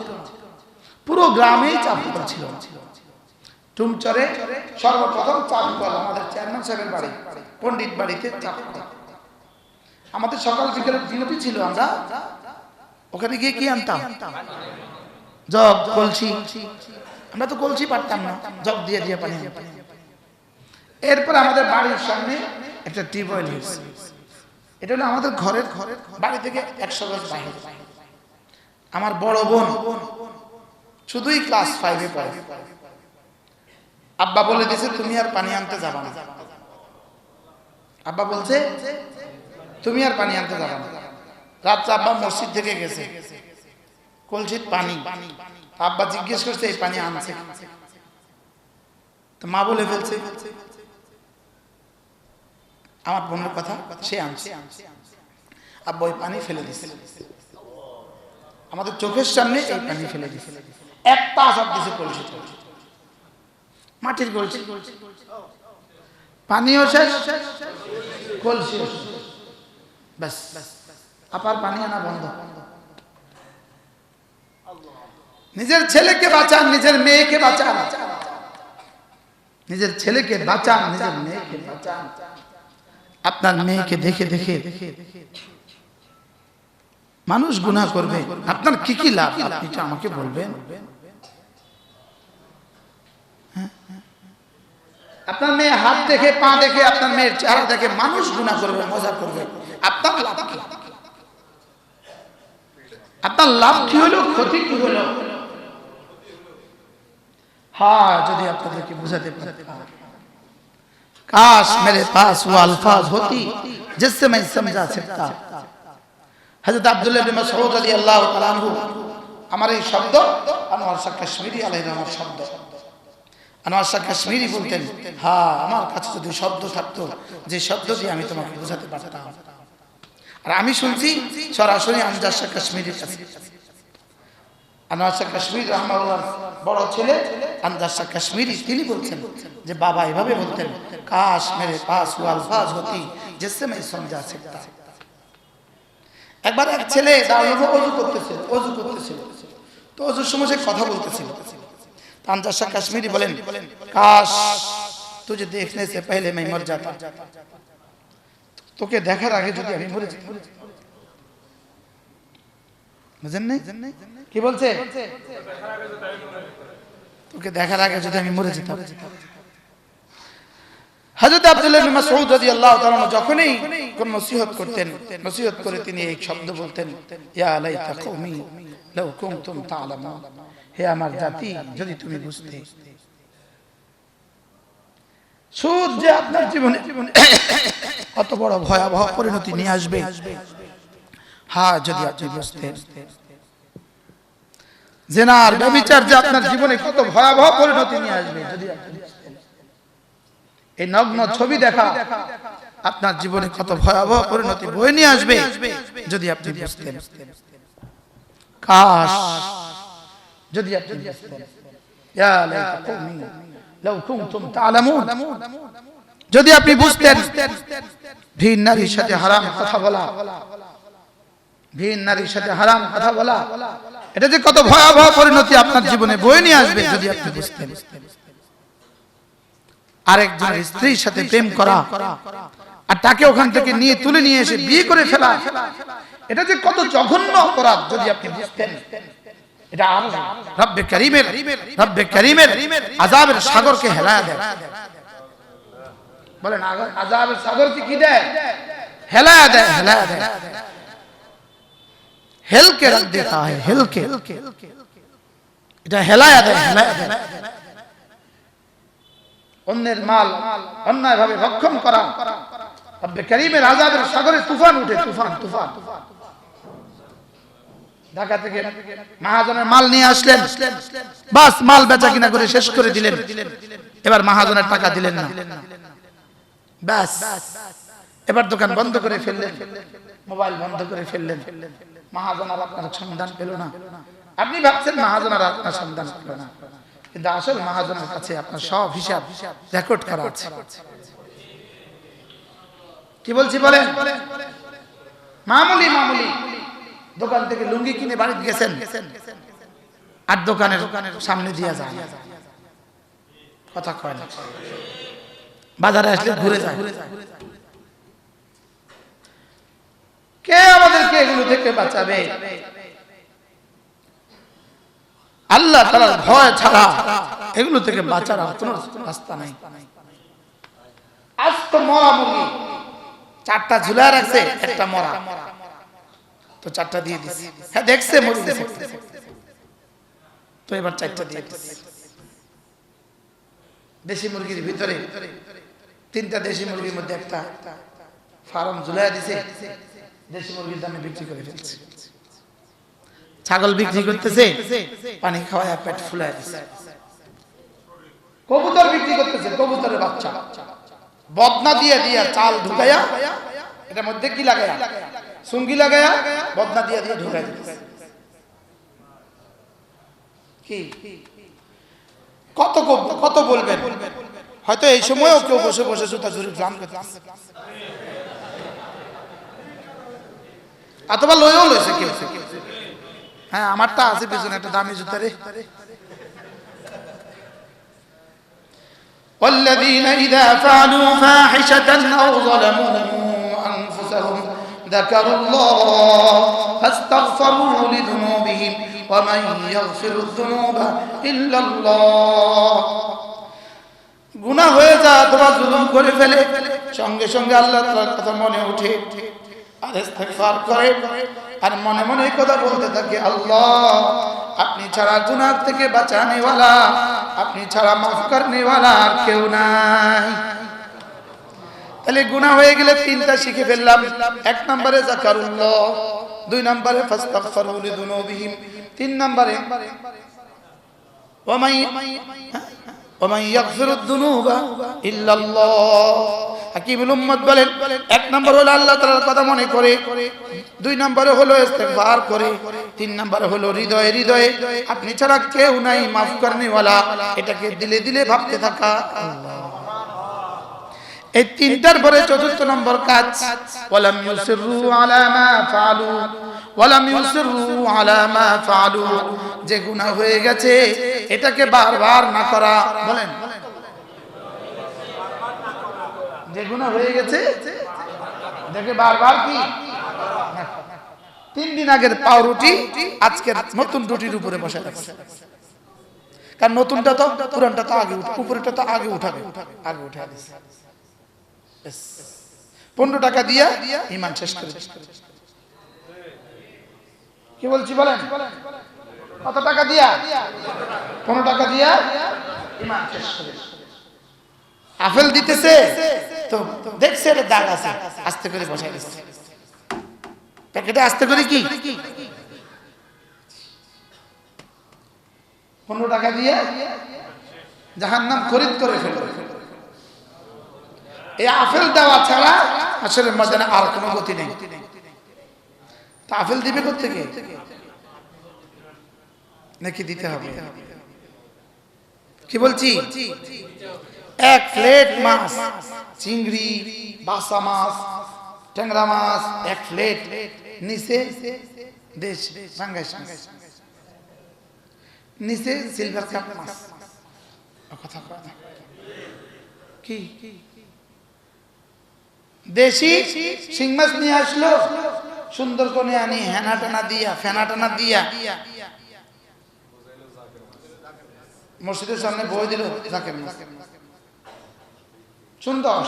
[SPEAKER 1] পুরো গ্রামেই চাপ কল ছিল। টুমচরে সর্বপ্রথম চাপ কল আমাদের চেয়ারম্যান সাহেবের বাড়ি। পণ্ডিত বাড়িতে চাপ খাওয়া। আমাদের সকাল বিকেলের ডিউটি ছিল, আমরা ওখানে গিয়ে কি আনতাম? জগ, কলসি। আমরা তো কলসি পারতাম না, জগ দিয়ে দিয়ে পানি আনতাম। এরপর আমাদের বাড়ির সামনে একটা টিউবওয়েল হয়েছে। এটা হলো আমাদের ঘরের বাড়ি থেকে 100 গজ বাইরে। আমার বড় বোন শুধুই ক্লাস 5 এ পড়ে। আব্বা বলে দিয়েছে তুমি আর পানি আনতে যাবা না। আব্বা বলছে তুমি আর পানি আনতে যাবা না। রাত্রে আব্বা মসজিদ থেকে গেছে, কলসির পানি। আব্বা জিজ্ঞেস করছে এই পানি আনছে? তো মা বলে ফেলছে আমার বোনের কথা, সে আনছে। আব্বা ওই পানি ফেলে দিছে, আমাদের চোখের সামনে এই পানি ফেলে দিছে। একটা আসাদ দিছে কলসি, মাটির কলসি। পানিও শেষ, কলসিও শেষ। ব্যাস, আপার পানি আনা বন্ধ। নিজের ছেলেকে বাঁচান, নিজের মেয়েকে বাঁচান, নিজের ছেলেকে বাঁচান, নিজের মেয়েকে বাঁচান। আপনার মেয়েকে দেখে দেখে মানুষ গুনাহ করবে, আপনার কি কি লাভ আপনি তো আমাকে বলবেন। আপনার মেয়ে হাত দেখে, পা দেখে, আপনার মেয়ের চেহারা দেখে মানুষ গুনাহ করবে, মজা করবে, আপনার লাভ কি? আপনার লাভ কি হলো, ক্ষতি কি হলো? हाँ यदि আপনাদেরকে বুঝাতে পারতাম, काश मेरे पास वो अल्फाज होती जिससे मैं समझा सकता। हजरत अब्दुल्लाह बिन मसऊद রাদিয়াল্লাহু তাআলা আনহু, আমার এই শব্দ আনোয়ার শাহ কাশ্মীরি আলাইহির রহমার শব্দ। আনোয়ার শাহ কাশ্মীরি বলতেন, হ্যাঁ আমার কাছে যদি শব্দ থাকতো যে শব্দ দিয়ে আমি তোমাকে বুঝাতে পারতাম। আর আমি শুনছি সরাসরি আমজাদ শাহ কাশ্মীরির কাছে। আনোয়ার শাহ কাশ্মীরি রাহমাহুল্লাহ বড় ছেলে আমজাদ শাহ কাশ্মীরি, তিনি বলছেন যে বাবা এভাবে বলতেন, কাশ মেরে পাস वो अल्फाज होती जिससे मैं समझा सकता। একবার এক ছেলে দাঁড়িয়ে ওযু করতেছিল, তো ওযুর সময় সে কথা বলতেছিল। আমজাদ শাহ কাশ্মীরি বলেন, কাশ तुझे देखने से पहले मैं मर जाता, তোকে দেখার আগে যদি আমি মরে যেতাম। বুঝেন নাই কি বলছে? তোকে দেখার আগে যদি আমি মরে যেতাম। হযরত আব্দুল্লাহ ইবনে মাসউদ রাদিয়াল্লাহু তাআলা যখনই কোন নসিহত করতেন, নসিহত করে তিনি এই শব্দ বলতেন, ইয়া লাইতা কওমি লাউ কুনতুম তা'লামুন, হে আমার জাতি যদি তুমি বুঝতে। সুদ যে আপনার জীবনে কত বড় ভয়াবহ পরিণতি নিয়ে আসবে, হ্যাঁ যদি আপনি বুঝতেন। জিনার ব্যভিচার যে আপনার জীবনে কত ভয়াবহ পরিণতি নিয়ে আসবে যদি আপনি বুঝতেন। এই নগ্ন ছবি দেখা আপনার জীবনে কত ভয়াবহ পরিণতি বয়ে নিয়ে আসবে যদি আপনি বুঝতেন। কাশ যদি আপনি বুঝতেন। ইয়া লাইতা কওমি লাউ কুনতুম তা'লামুন, যদি আপনি বুঝতেন ভিন নারীর সাথে হারাম কথা বলা, ভিন নারীর সাথে হারাম কথা বলা, এটা যে কত ভয়াবহ পরিণতি আপনার জীবনে বয়ে নিয়ে আসবে যদি আপনি বুঝতেন। আরেকজনের স্ত্রীর সাথে প্রেম করা আর তাকে ওখান থেকে নিয়ে তুলে নিয়ে এসে বিয়ে করে ফেলা, এটা যে কত জঘন্য অপরাধ যদি আপনি বুঝতেন। এটা রব্বে কারীমের আযাবের সাগরকে হেলায়া দেয়। বলেন আযাবের সাগরকে কি দেয়? হেলায়া দেয়, হেলায়া দেয়। হেলকে রখ দেতা है, হেলকে, এটা হেলায়া দেয়, হেলায়া দেয়। অন্যের মাল অন্যায়ভাবে ভক্ষণ করা, রব্বে কারীমের আযাবের সাগরে তুফান উঠে, তুফান। ঢাকা থেকে মহাজনের মাল নিয়ে আসলেন, বাস মাল বেচা কিনা করে শেষ করে দিলেন, এবার মহাজনের টাকা দিলেন না, বাস এবার দোকান বন্ধ করে ফেললেন, মোবাইল বন্ধ করে ফেললেন। মহাজন আর আপনার সন্ধান পেল না। আপনি ভাবছেন মহাজন আর আপনার সন্ধান পেল না, কিন্তু আসল মহাজনের কাছে আপনার সব হিসাব রেকর্ড করা আছে। কি বলছি বলেন? মামুলি দোকান থেকে লুঙ্গি কিনে বাড়িতে গেছেন, আর দোকানের সামনে দিয়ে যায়, কথা কয় না।
[SPEAKER 2] বাজারে আসলে ঘুরে যায়। কে আমাদেরকে এগুলো থেকে বাঁচাবে? আল্লাহ তাআলার ভয় ছাড়া এগুলো থেকে বাঁচার আর কোনো রাস্তা নাই। আজ তো মরা মুরগি 4টা ঝুলা রাখছে, একটা মরা, তো 4টা দিয়ে দিছে। হ্যাঁ দেখছে মুরগি, তো এবার 4টা দিয়ে দিছে। দেশি মুরগির ভিতরে 3টা দেশি মুরগির মধ্যে একটা ফার্ম ঝুলাই দিছে, দেশি মুরগির দামে বিক্রি করে ফেলছে। ছাগল বিক্রি করতেছে, পানি খাওয়ায় পেট ফুলায় দিছে। কবুতর বিক্রি করতেছে, কবুতরের বাচ্চা বদনা দিয়ে দিয়া চাল ঢুকাইয়া, এটার মধ্যে কি লাগায়া, সুঙ্গি লাগায়া বদনা দিয়ে দিয়ে ঢুকাই দিতেছে। কি কত কত বলবেন? হয়তো এই সময়ও কেউ বসে বসে জুতা জুড়ে গ্রাম করতেছে, অথবা লয়েও লইছে কেউ। হ্যাঁ আমারটা আছে পিছনে একটা দামি জুতা রে। والذين إذا فعلوا فاحشة أو ظلموا أنفسهم ذكروا الله فاستغفروا لذنوبهم ومن يغفر الذنوب إلا الله। গুনাহ হয়ে যায় অথবা জুলুম করে ফেলে, সঙ্গে সঙ্গে আল্লাহ তাআলার কথা মনে ওঠে আর ইস্তিগফার করে, আর মনে মনে এই কথা বলতে থাকে, আল্লাহ আপনি ছাড়া গুনাহ থেকে বাঁচানেওয়ালা, আপনি ছাড়া মাফ করনেওয়ালা আর কেউ নাই। তাহলে গুনাহ হয়ে গেলে 3টা শিখে ফেললাম। 1 নম্বরে যাকারুল্লাহ, 2 নম্বরে ফাস্তাগফিরু লিযুনুবিহিম, 3 নম্বরে ওয়ামান ইয়াগফিরুদ যুনুবা ইল্লাল্লাহ। হাকিমুল উম্মত বলেন 1 নম্বর হলো আল্লাহ তাআলার কথা মনে করে, 2 নম্বরে হলো ইস্তিগফার করে, 3 নম্বরে হলো হৃদয়ে হৃদয়ে আপনি ছাড়া কেউ নাই মাফ করনেওয়ালা, এটাকে দিলে দিলে ভাবতে থাকা। এই 3টার পরে 4th নম্বর কাজ, ওয়ালাম ইউসিরু আলা মা ফাআলু ওয়ালাম ইউসিরু আলা মা ফাআলু। যে গুনাহ হয়ে গেছে এটাকে বারবার না করা। বলেন, যে গুনাহ হয়ে গেছে এটাকে বারবার কি? 3 দিন আগের পাউরুটি আজকে নতুন রুটির উপরে বসে রাখছে, কারণ নতুনটা তো পুরানটা তো আগে উপরেটা তো আগে উঠাবে, আগে উঠা দিছে। 15 টাকা দিয়া ঈমান শেষ করে দিছে। কি বলছি বলেন? কত টাকা দিয়া? 15 টাকা দিয়া ঈমান শেষ করে দিছে। আপেল দিতেছে তো দেখছে এর দাগ আছে, আস্তে করে বসাই দিচ্ছে প্যাকেটে, আস্তে করে কি 15 টাকা দিয়ে জাহান্নাম খরিদ করে ফেলে। এই আপেল দেওয়া ছাড়া আসলে ময়দানে আর কোনো গতি নেই। তা আপেল দিবে কোত্থেকে? নাকি দিতে হবে? কি বলছি? 1 প্লেট মাছ, চিংড়ি, বাসা মাছ, ট্যাংরা মাছ 1 প্লেট, নিচে দেশ সাঙ্গাইশ মাছ, নিচে সিলভার কাপ মাছ। কথা কয় না কি? দেশি শিং মাছ নিয়ে আসলো, সুন্দর করে আনি হেনা টানা দিয়া, ফেনা টানা দিয়া মসজিদের সামনে বই দিল, জাকের মাছ সুন্দর।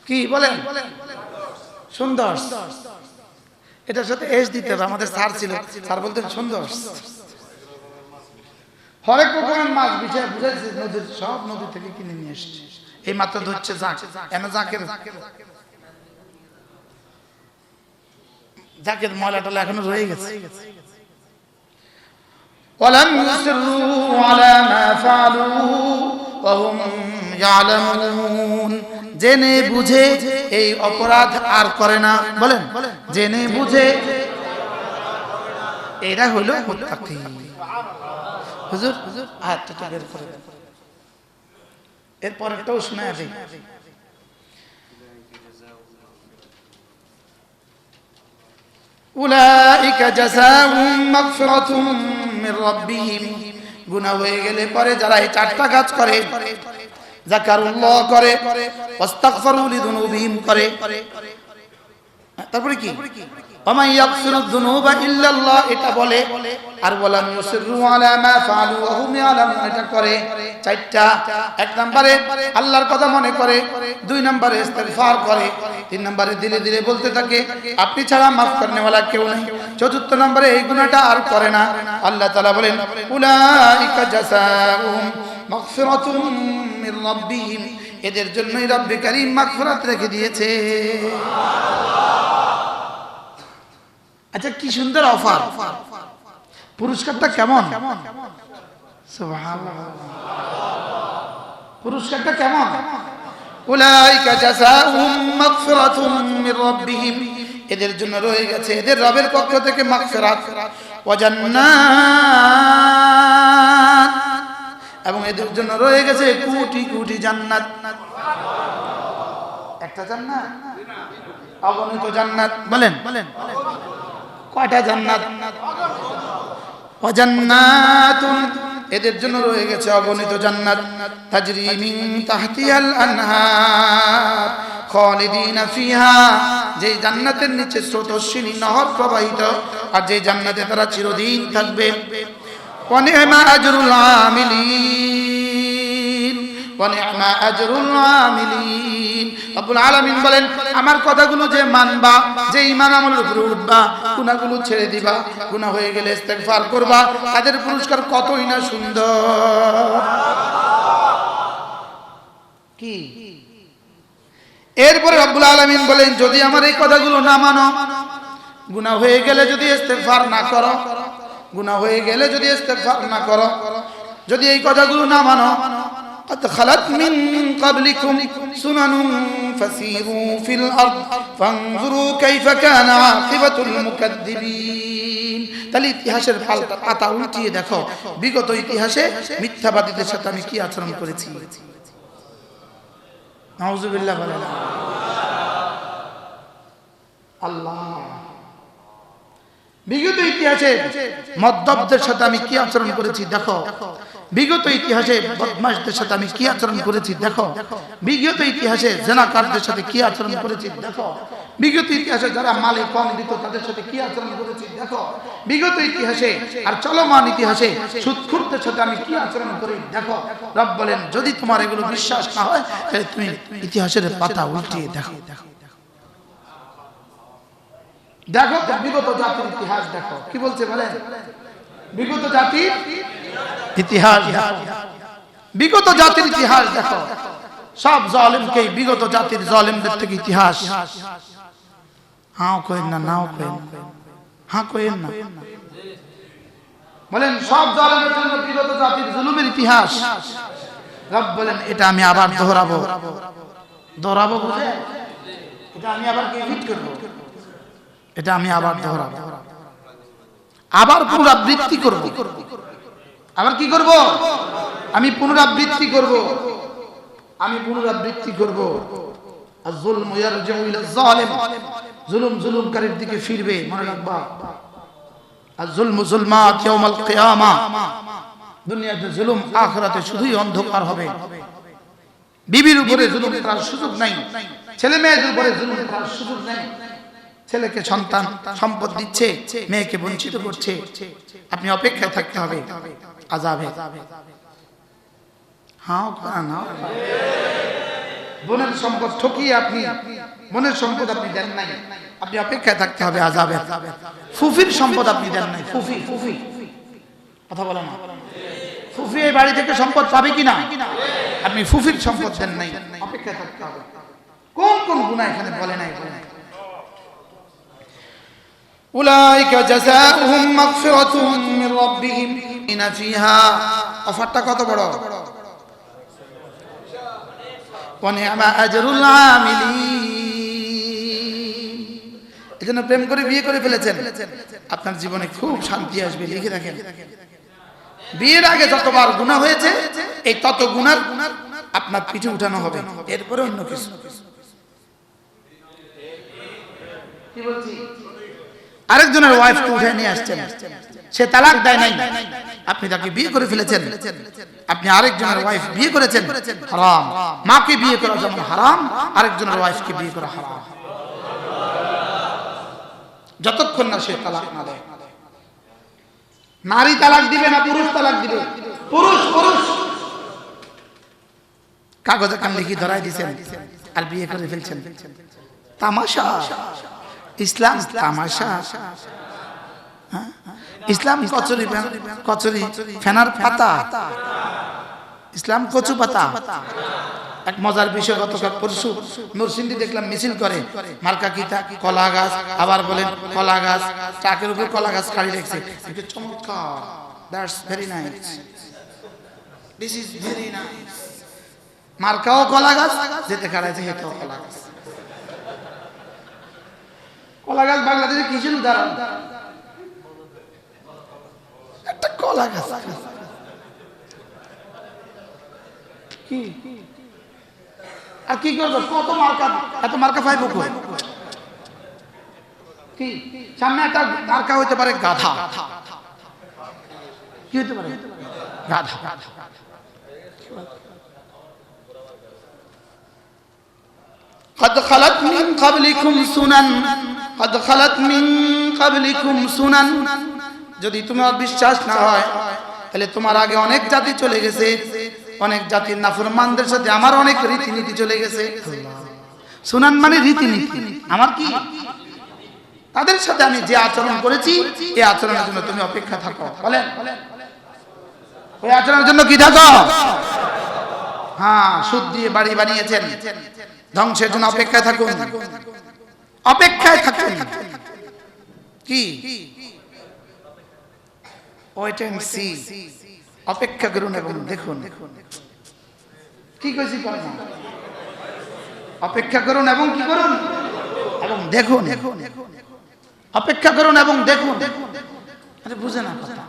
[SPEAKER 2] কি বলেন? সুন্দর। এটার সাথে এস দিতে হবে। আমাদের স্যার ছিল, স্যার বলতেন সুন্দর। হরেক রকমের মাছ বিছায় বুঝাইছে, নদীর সব নদী থেকে কিনে নিয়ে এসছে, এই মাত্র ধরছে জাক। জাকের জাকের ময়লা টলা এখনো রয়ে গেছে। ওয়ালাম ইউসিরু আলা মা ফাআলু ওয়া হুম ইয়ালামুন। জেনে বুঝে এই অপরাধ আর করে না। বলেন, জেনে বুঝে, এরা হলো মুত্তাকি। হুজুর হাতটা বের করে দেন, এরপরটাও শোনায় দেই। উলাইকা জাযাউহুম মাগফিরাতুম মির রাব্বিহিম। গুনাহ হয়ে গেলে পরে যারা এই 4টা কাজ করে,
[SPEAKER 1] যাকারুল্লাহ করে, ওয়াস্তাগফিরু লিযুনুবিহিম করে। তারপরে কি ওয়া ইয়াগফিরুয যুনুবা ইল্লাল্লাহ এটা বলে, আর ওয়ালাম ইউসিররু আলা মা ফাআলু ওয়া হুম ইয়ালামুন এটা করে। চারটা, এক নম্বরে আল্লাহর কথা মনে করে, দুই নম্বরে ইস্তিগফার করে, তিন নম্বরে দিলে দিলে বলতে থাকে আপনি ছাড়া মাফ করনে ওয়ালা কেউ নেই, চতুর্থ নম্বরে এই গুনাহটা আর করে না। আল্লাহ তাআলা বলেন উলাইকা জাযাউহুম মাগফিরাতুম মির রাব্বিহিম, এদের জন্যই রব্বে কারীম মাগফিরাত রেখে দিয়েছে। আচ্ছা কি সুন্দর অফার, পুরস্কারটা কেমন? সুবহানাল্লাহ, পুরস্কারটা কেমন? উলাইকা জাযাউহুম মাগফিরাতুম মির রাব্বিহিম, এদের জন্য রয়ে গেছে এদের রবের পক্ষ থেকে মাগফিরাত, ওয়া জান্নাত, এবং এদের জন্য রয়ে গেছে কোটি কোটি জান্নাত। একটা জান্নাত, অগণিত জান্নাত। বলেন কয়টা জান্নাত? ওয়া জান্নাতুন, এদের জন্য রয়ে গেছে অগণিত জান্নাত, তাজরি মিন তাহতিহাল আনহার খালিদিনা ফিহা, যে জান্নাতের নিচে স্রোতস্বিনী নহর প্রবাহিত, আর যে জান্নাতে তারা চিরদিন থাকবে। ওয়া নি'মা আজরুল আমিলিন, ওয়া নি'মা আজরুল আমিলিন। রব্বুল আলামিন বলেন আমার কথাগুলো যে মানবা, যে ঈমান আমলের উপরে উঠবা, গুনাহগুলো ছেড়ে দিবা, গুনাহ হয়ে গেলে ইস্তিগফার করবা, তাদের পুরস্কার কতই না সুন্দর। কি এরপরে রব্বুল আলামিন বলেন যদি আমার এই কথাগুলো না মানো, গুনাহ হয়ে গেলে যদি ইস্তিগফার না করো, গুনাহ হয়ে গেলে যদি ইস্তিগফার না করো, যদি এই কথাগুলো না মানো, قد خلت من قبلكم سنن فسيروا في الأرض فانظروا كيف كان عاقبة المكذبين। তাহলে ইতিহাসের পাতা উল্টিয়ে দেখো বিগত ইতিহাসে মিথ্যাবাদীদের সাথে আমি কি আচরণ করেছি। নাউযুবিল্লাহ বলেন আল্লাহ। বিগত ইতিহাসে মদ্যপদের সাথে আমি কি আচরণ করেছি দেখো, বিগত ইতিহাসে বদমাশদের সাথে আমি কি আচরণ করেছি দেখো, বিগত ইতিহাসে জেনাকারদের সাথে কি আচরণ করেছি দেখো, বিগত ইতিহাসে যারা মালে কম দিত তাদের সাথে কি আচরণ করেছি দেখো, বিগত ইতিহাসে আর চলমান ইতিহাসে সুদখোরদের সাথে আমি কি আচরণ করি দেখো। রব বলেন যদি তোমার এগুলো বিশ্বাস না হয় তাহলে তুমি ইতিহাসের পাতা উল্টিয়ে দেখো। দেখো বিগত জাতির ইতিহাস দেখো কি বলছে বলেন, বিগত জাতির ইতিহাস দেখো, বিগত জাতির ইতিহাস দেখো, সব জালিমকে বিগত জাতির জালিমদের থেকে ইতিহাস। হ্যাঁ কইন না, নাও কইন, হ্যাঁ কইন না, বলেন সব জালিমের জন্য বিগত জাতির জুলুমের ইতিহাস। রব বলেন এটা আমি আবার দোহরাবো, দোহরাবো বুঝে, এটা আমি আবার রিপিট করব, এটা আমি আবার দোহরাবো, আবার পুনরাবৃত্তি করব। আবার কি করব? আমি পুনরাবৃত্তি করব, আমি পুনরাবৃত্তি করব। আয-যুলমু ইয়ারজিউ ইলা যালিম, জুলুম জুলুমকারীর দিকে ফিরবে, মনে রাখবা। আয-যুলমু যুলমাত ইয়াউমাল কিয়ামা, দুনিয়াতে জুলুম, আখিরাতে শুধুই অন্ধকার হবে। বিবির উপরে জুলুম করার সুযোগ নাই, ছেলে মেয়েদের উপরে জুলুম করার সুযোগ নাই। ছেলেকে সন্তান সম্পদ দিচ্ছে, মেয়েকে বঞ্চিত করছে, আপনি অপেক্ষায় থাকতে হবে আযাবে। হ্যাঁ না, বোনের সম্পদ ঠকিয়ে আপনি বোনের সম্পদ আপনি দেন নাই, আপনি অপেক্ষায় থাকতে হবে আযাবে। ফুফির সম্পদ আপনি দেন নাই, ফুফি ফুফি কথা বলেন না, ফুফি এই বাড়ি থেকে সম্পদ পাবে কিনা, আপনি ফুফির সম্পদ দেন নাই, অপেক্ষায় থাকতে হবে। কোন কোন গুনাহ এখানে বলে নাই? উলাইকা জাযাউহুম মাগফিরাতুম মির রাব্বিহিম ফিহা, অফারটা কত বড়, ওয়া নি'মা আজরুল আমিলিন। এজন্য প্রেম করে বিয়ে করে ফেলেছেন, আপনার জীবনে খুব শান্তি আসবে। লিখে রাখেন, বিয়ের আগে যতবার গুনাহ হয়েছে এই তত গুনার আপনার পিঠে উঠানো হবে, এরপরে অন্য কিছু। কি বলছি? আরেকজনের ওয়াইফকে উঠে নিয়ে আসছেন, সে তালাক দেয় নাই, আপনি তাকে বিয়ে করে ফেলেছেন, আপনি আরেকজনের ওয়াইফ বিয়ে করেছেন, হারাম। মাকে বিয়ে করা যেমন হারাম, আরেকজনের ওয়াইফকে বিয়ে করা হারাম, যতক্ষণ না সে তালাক না দেয়। নারী তালাক দিবে না পুরুষ তালাক দিবে? পুরুষ। কাগজে কান লিখি ধরাই দিয়েছেন আর বিয়ে করে ফেলছেন। তামাশা। ইসলাম তামাশা। ইসলাম কচুরি ফেনার পাতা, ইসলাম কচু পাতা। এক মজার বিষয়, গতকাল পরশু নরসিংদী দেখলাম মিছিল করে, মার্কা কি তা কলা গাছ, আবার বলেন কলা গাছ, ট্রাকের উপর কলা গাছ খাড়ি রেখেছে। চমৎকার, that's very nice, this is very nice. মার্কাও কলা গাছ, যেতে খাড়াইছে হেঁটেও কলা গাছ। কলা গাছ বাংলাদেশে কিসের উদাহরণ? একটা কলা গাছ। কি আর কি করবো? কত মার্কা, এত মার্কা পাইব কই? কি সামনে একটা মার্কা হইতে পারে গাধা। কি হইতে পারে? গাধা। قد خلت من قبلكم سنن قد خلت من قبلكم سنن। যদি তোমার বিশ্বাস না হয় তাহলে তোমার আগে অনেক জাতি চলে গেছে, অনেক জাতির নাফরমানদের সাথে আমার অনেক রীতিনীতি চলে গেছে। সুনান মানে রীতিনীতি। আমার কি? তাদের সাথে আমি যে আচরণ করেছি, এই আচরণের জন্য তুমি অপেক্ষা থাকো। বলেন, ওই আচরণের জন্য কি থাকো? হ্যাঁ, সুদ দিয়ে বাড়ি বানিয়েছেন, ধ্বংসের জন্য অপেক্ষায় থাকুন, অপেক্ষায় থাকুন। কি? ওয়েট এন্ড সি, অপেক্ষা করুন এবং দেখুন। কি কইছি? অপেক্ষা করুন এবং কি করুন? এবং দেখুন। অপেক্ষা করুন এবং দেখুন। আরে বুঝে না কথা।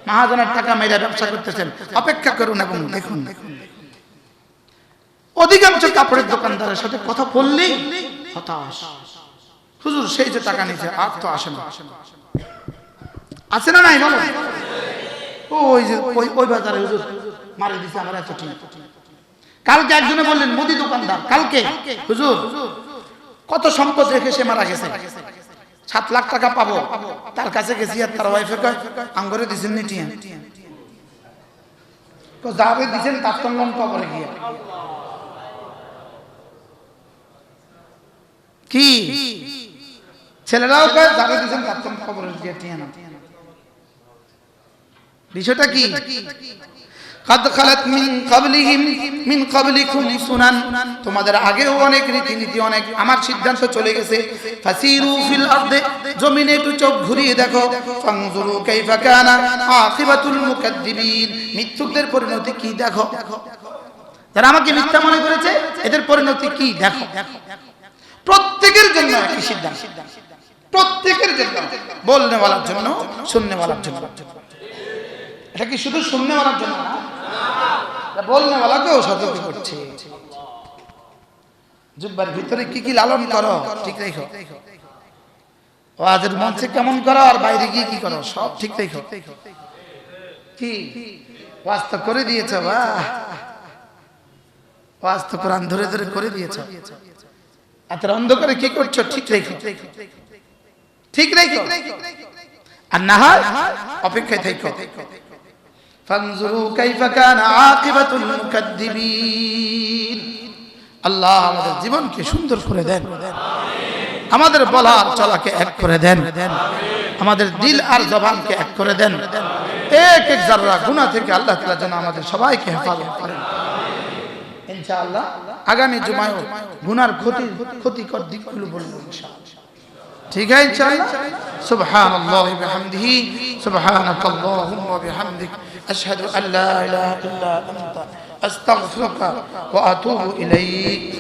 [SPEAKER 1] মহাজনের টাকা মেরে ব্যবসা করতেছেন, অপেক্ষা করুন এবং দেখুন। অধিকাংশ কাপড়ের দোকানদারের সাথে কথা বললেই হতাশ। হুজুর সেই যে টাকা নিচ্ছে আর তো আসে না। আছে না নাই? বলো। ওই যে ওই বাজারে হুজুর মারি দিছে আমার এত টাকা। কালকে একজনে বললেন, মুদি দোকানদার, কালকে হুজুর কত সম্পদ রেখে সে মারা গেছে, 7 লাখ টাকা পাবো। তার কাছে গেছি আর তার ওয়াইফে কয় আঙ্গরে দিছেন নি টিয়া। তো যাবে দিছেন তার তো লোন কবরে গিয়ে। কি ছেলেরাও কয় যাবে দিছেন তার তো কবরে গিয়ে টিয়া না। বিষয়টা কি? قد خلت من قبلكم سنن। তোমাদের আগেও অনেক রীতিনীতি, অনেক আমার সিদ্ধান্ত চলে গেছে। ফাসিরু ফিল আরদে, জমিনে একটু চোখ ঘুরিয়ে দেখো। ফানজুরু কাইফা কানা আকিবাতুল মুকাদ্দিবিন, মিথ্যুকদের পরিণতি কি দেখো। যারা আমাকে মিথ্যা মনে করেছে এদের পরিণতি কি দেখো। প্রত্যেকের জন্য একই সিদ্ধান্ত, প্রত্যেকের জন্য, বলনে ওয়ালার জন্য, শুননে ওয়ালার জন্য। এটা কি শুধু শুননে ওয়ালার জন্য না, বলনে ওয়ালাকেও সতর্ক করছে। জুব্বার ভিতরে কি কি লালন করো ঠিক রেখো, ওয়াজের মঞ্চে কেমন করো আর বাইরে গিয়ে কি করো সব ঠিক রেখো। কি ওয়াজ তো করে দিয়েছ, বাহ, ওয়াজ তো কোরআন ধরে ধরে করে দিয়েছ। এত অন্ধকারে কি করছো ঠিক রেখো, ঠিক রেখো। আর না হয় অপেক্ষায় থেকো। ফানজুরু কাইফা কানা আকিবাতুল মুকাদ্দিবিন। আল্লাহ আমাদের জীবনকে সুন্দর করে দেন, আমাদের বলার চলাকে এক করে দেন, আমাদের দিল আর জবানকে এক করে দেন। এক এক যারা গুনাহ থেকে আল্লাহ তাআলা যেন আমাদের সবাইকে হেফাজত করেন ইনশাআল্লাহ। আগামী জুমায় গুনার ক্ষতিকর দিকগুলো বলবো ইনশাআল্লাহ। ঠিক আছে ইনশাআল্লাহ। সুবহানাল্লাহি ওয়া বিহামদিহি, সুবহানাকাল্লাহুম্মা ওয়া বিহামদিক, আশহাদু আল্লা ইলাহা ইল্লা আনতা, আস্তাগফিরুকা ওয়া আতুবু ইলাইক।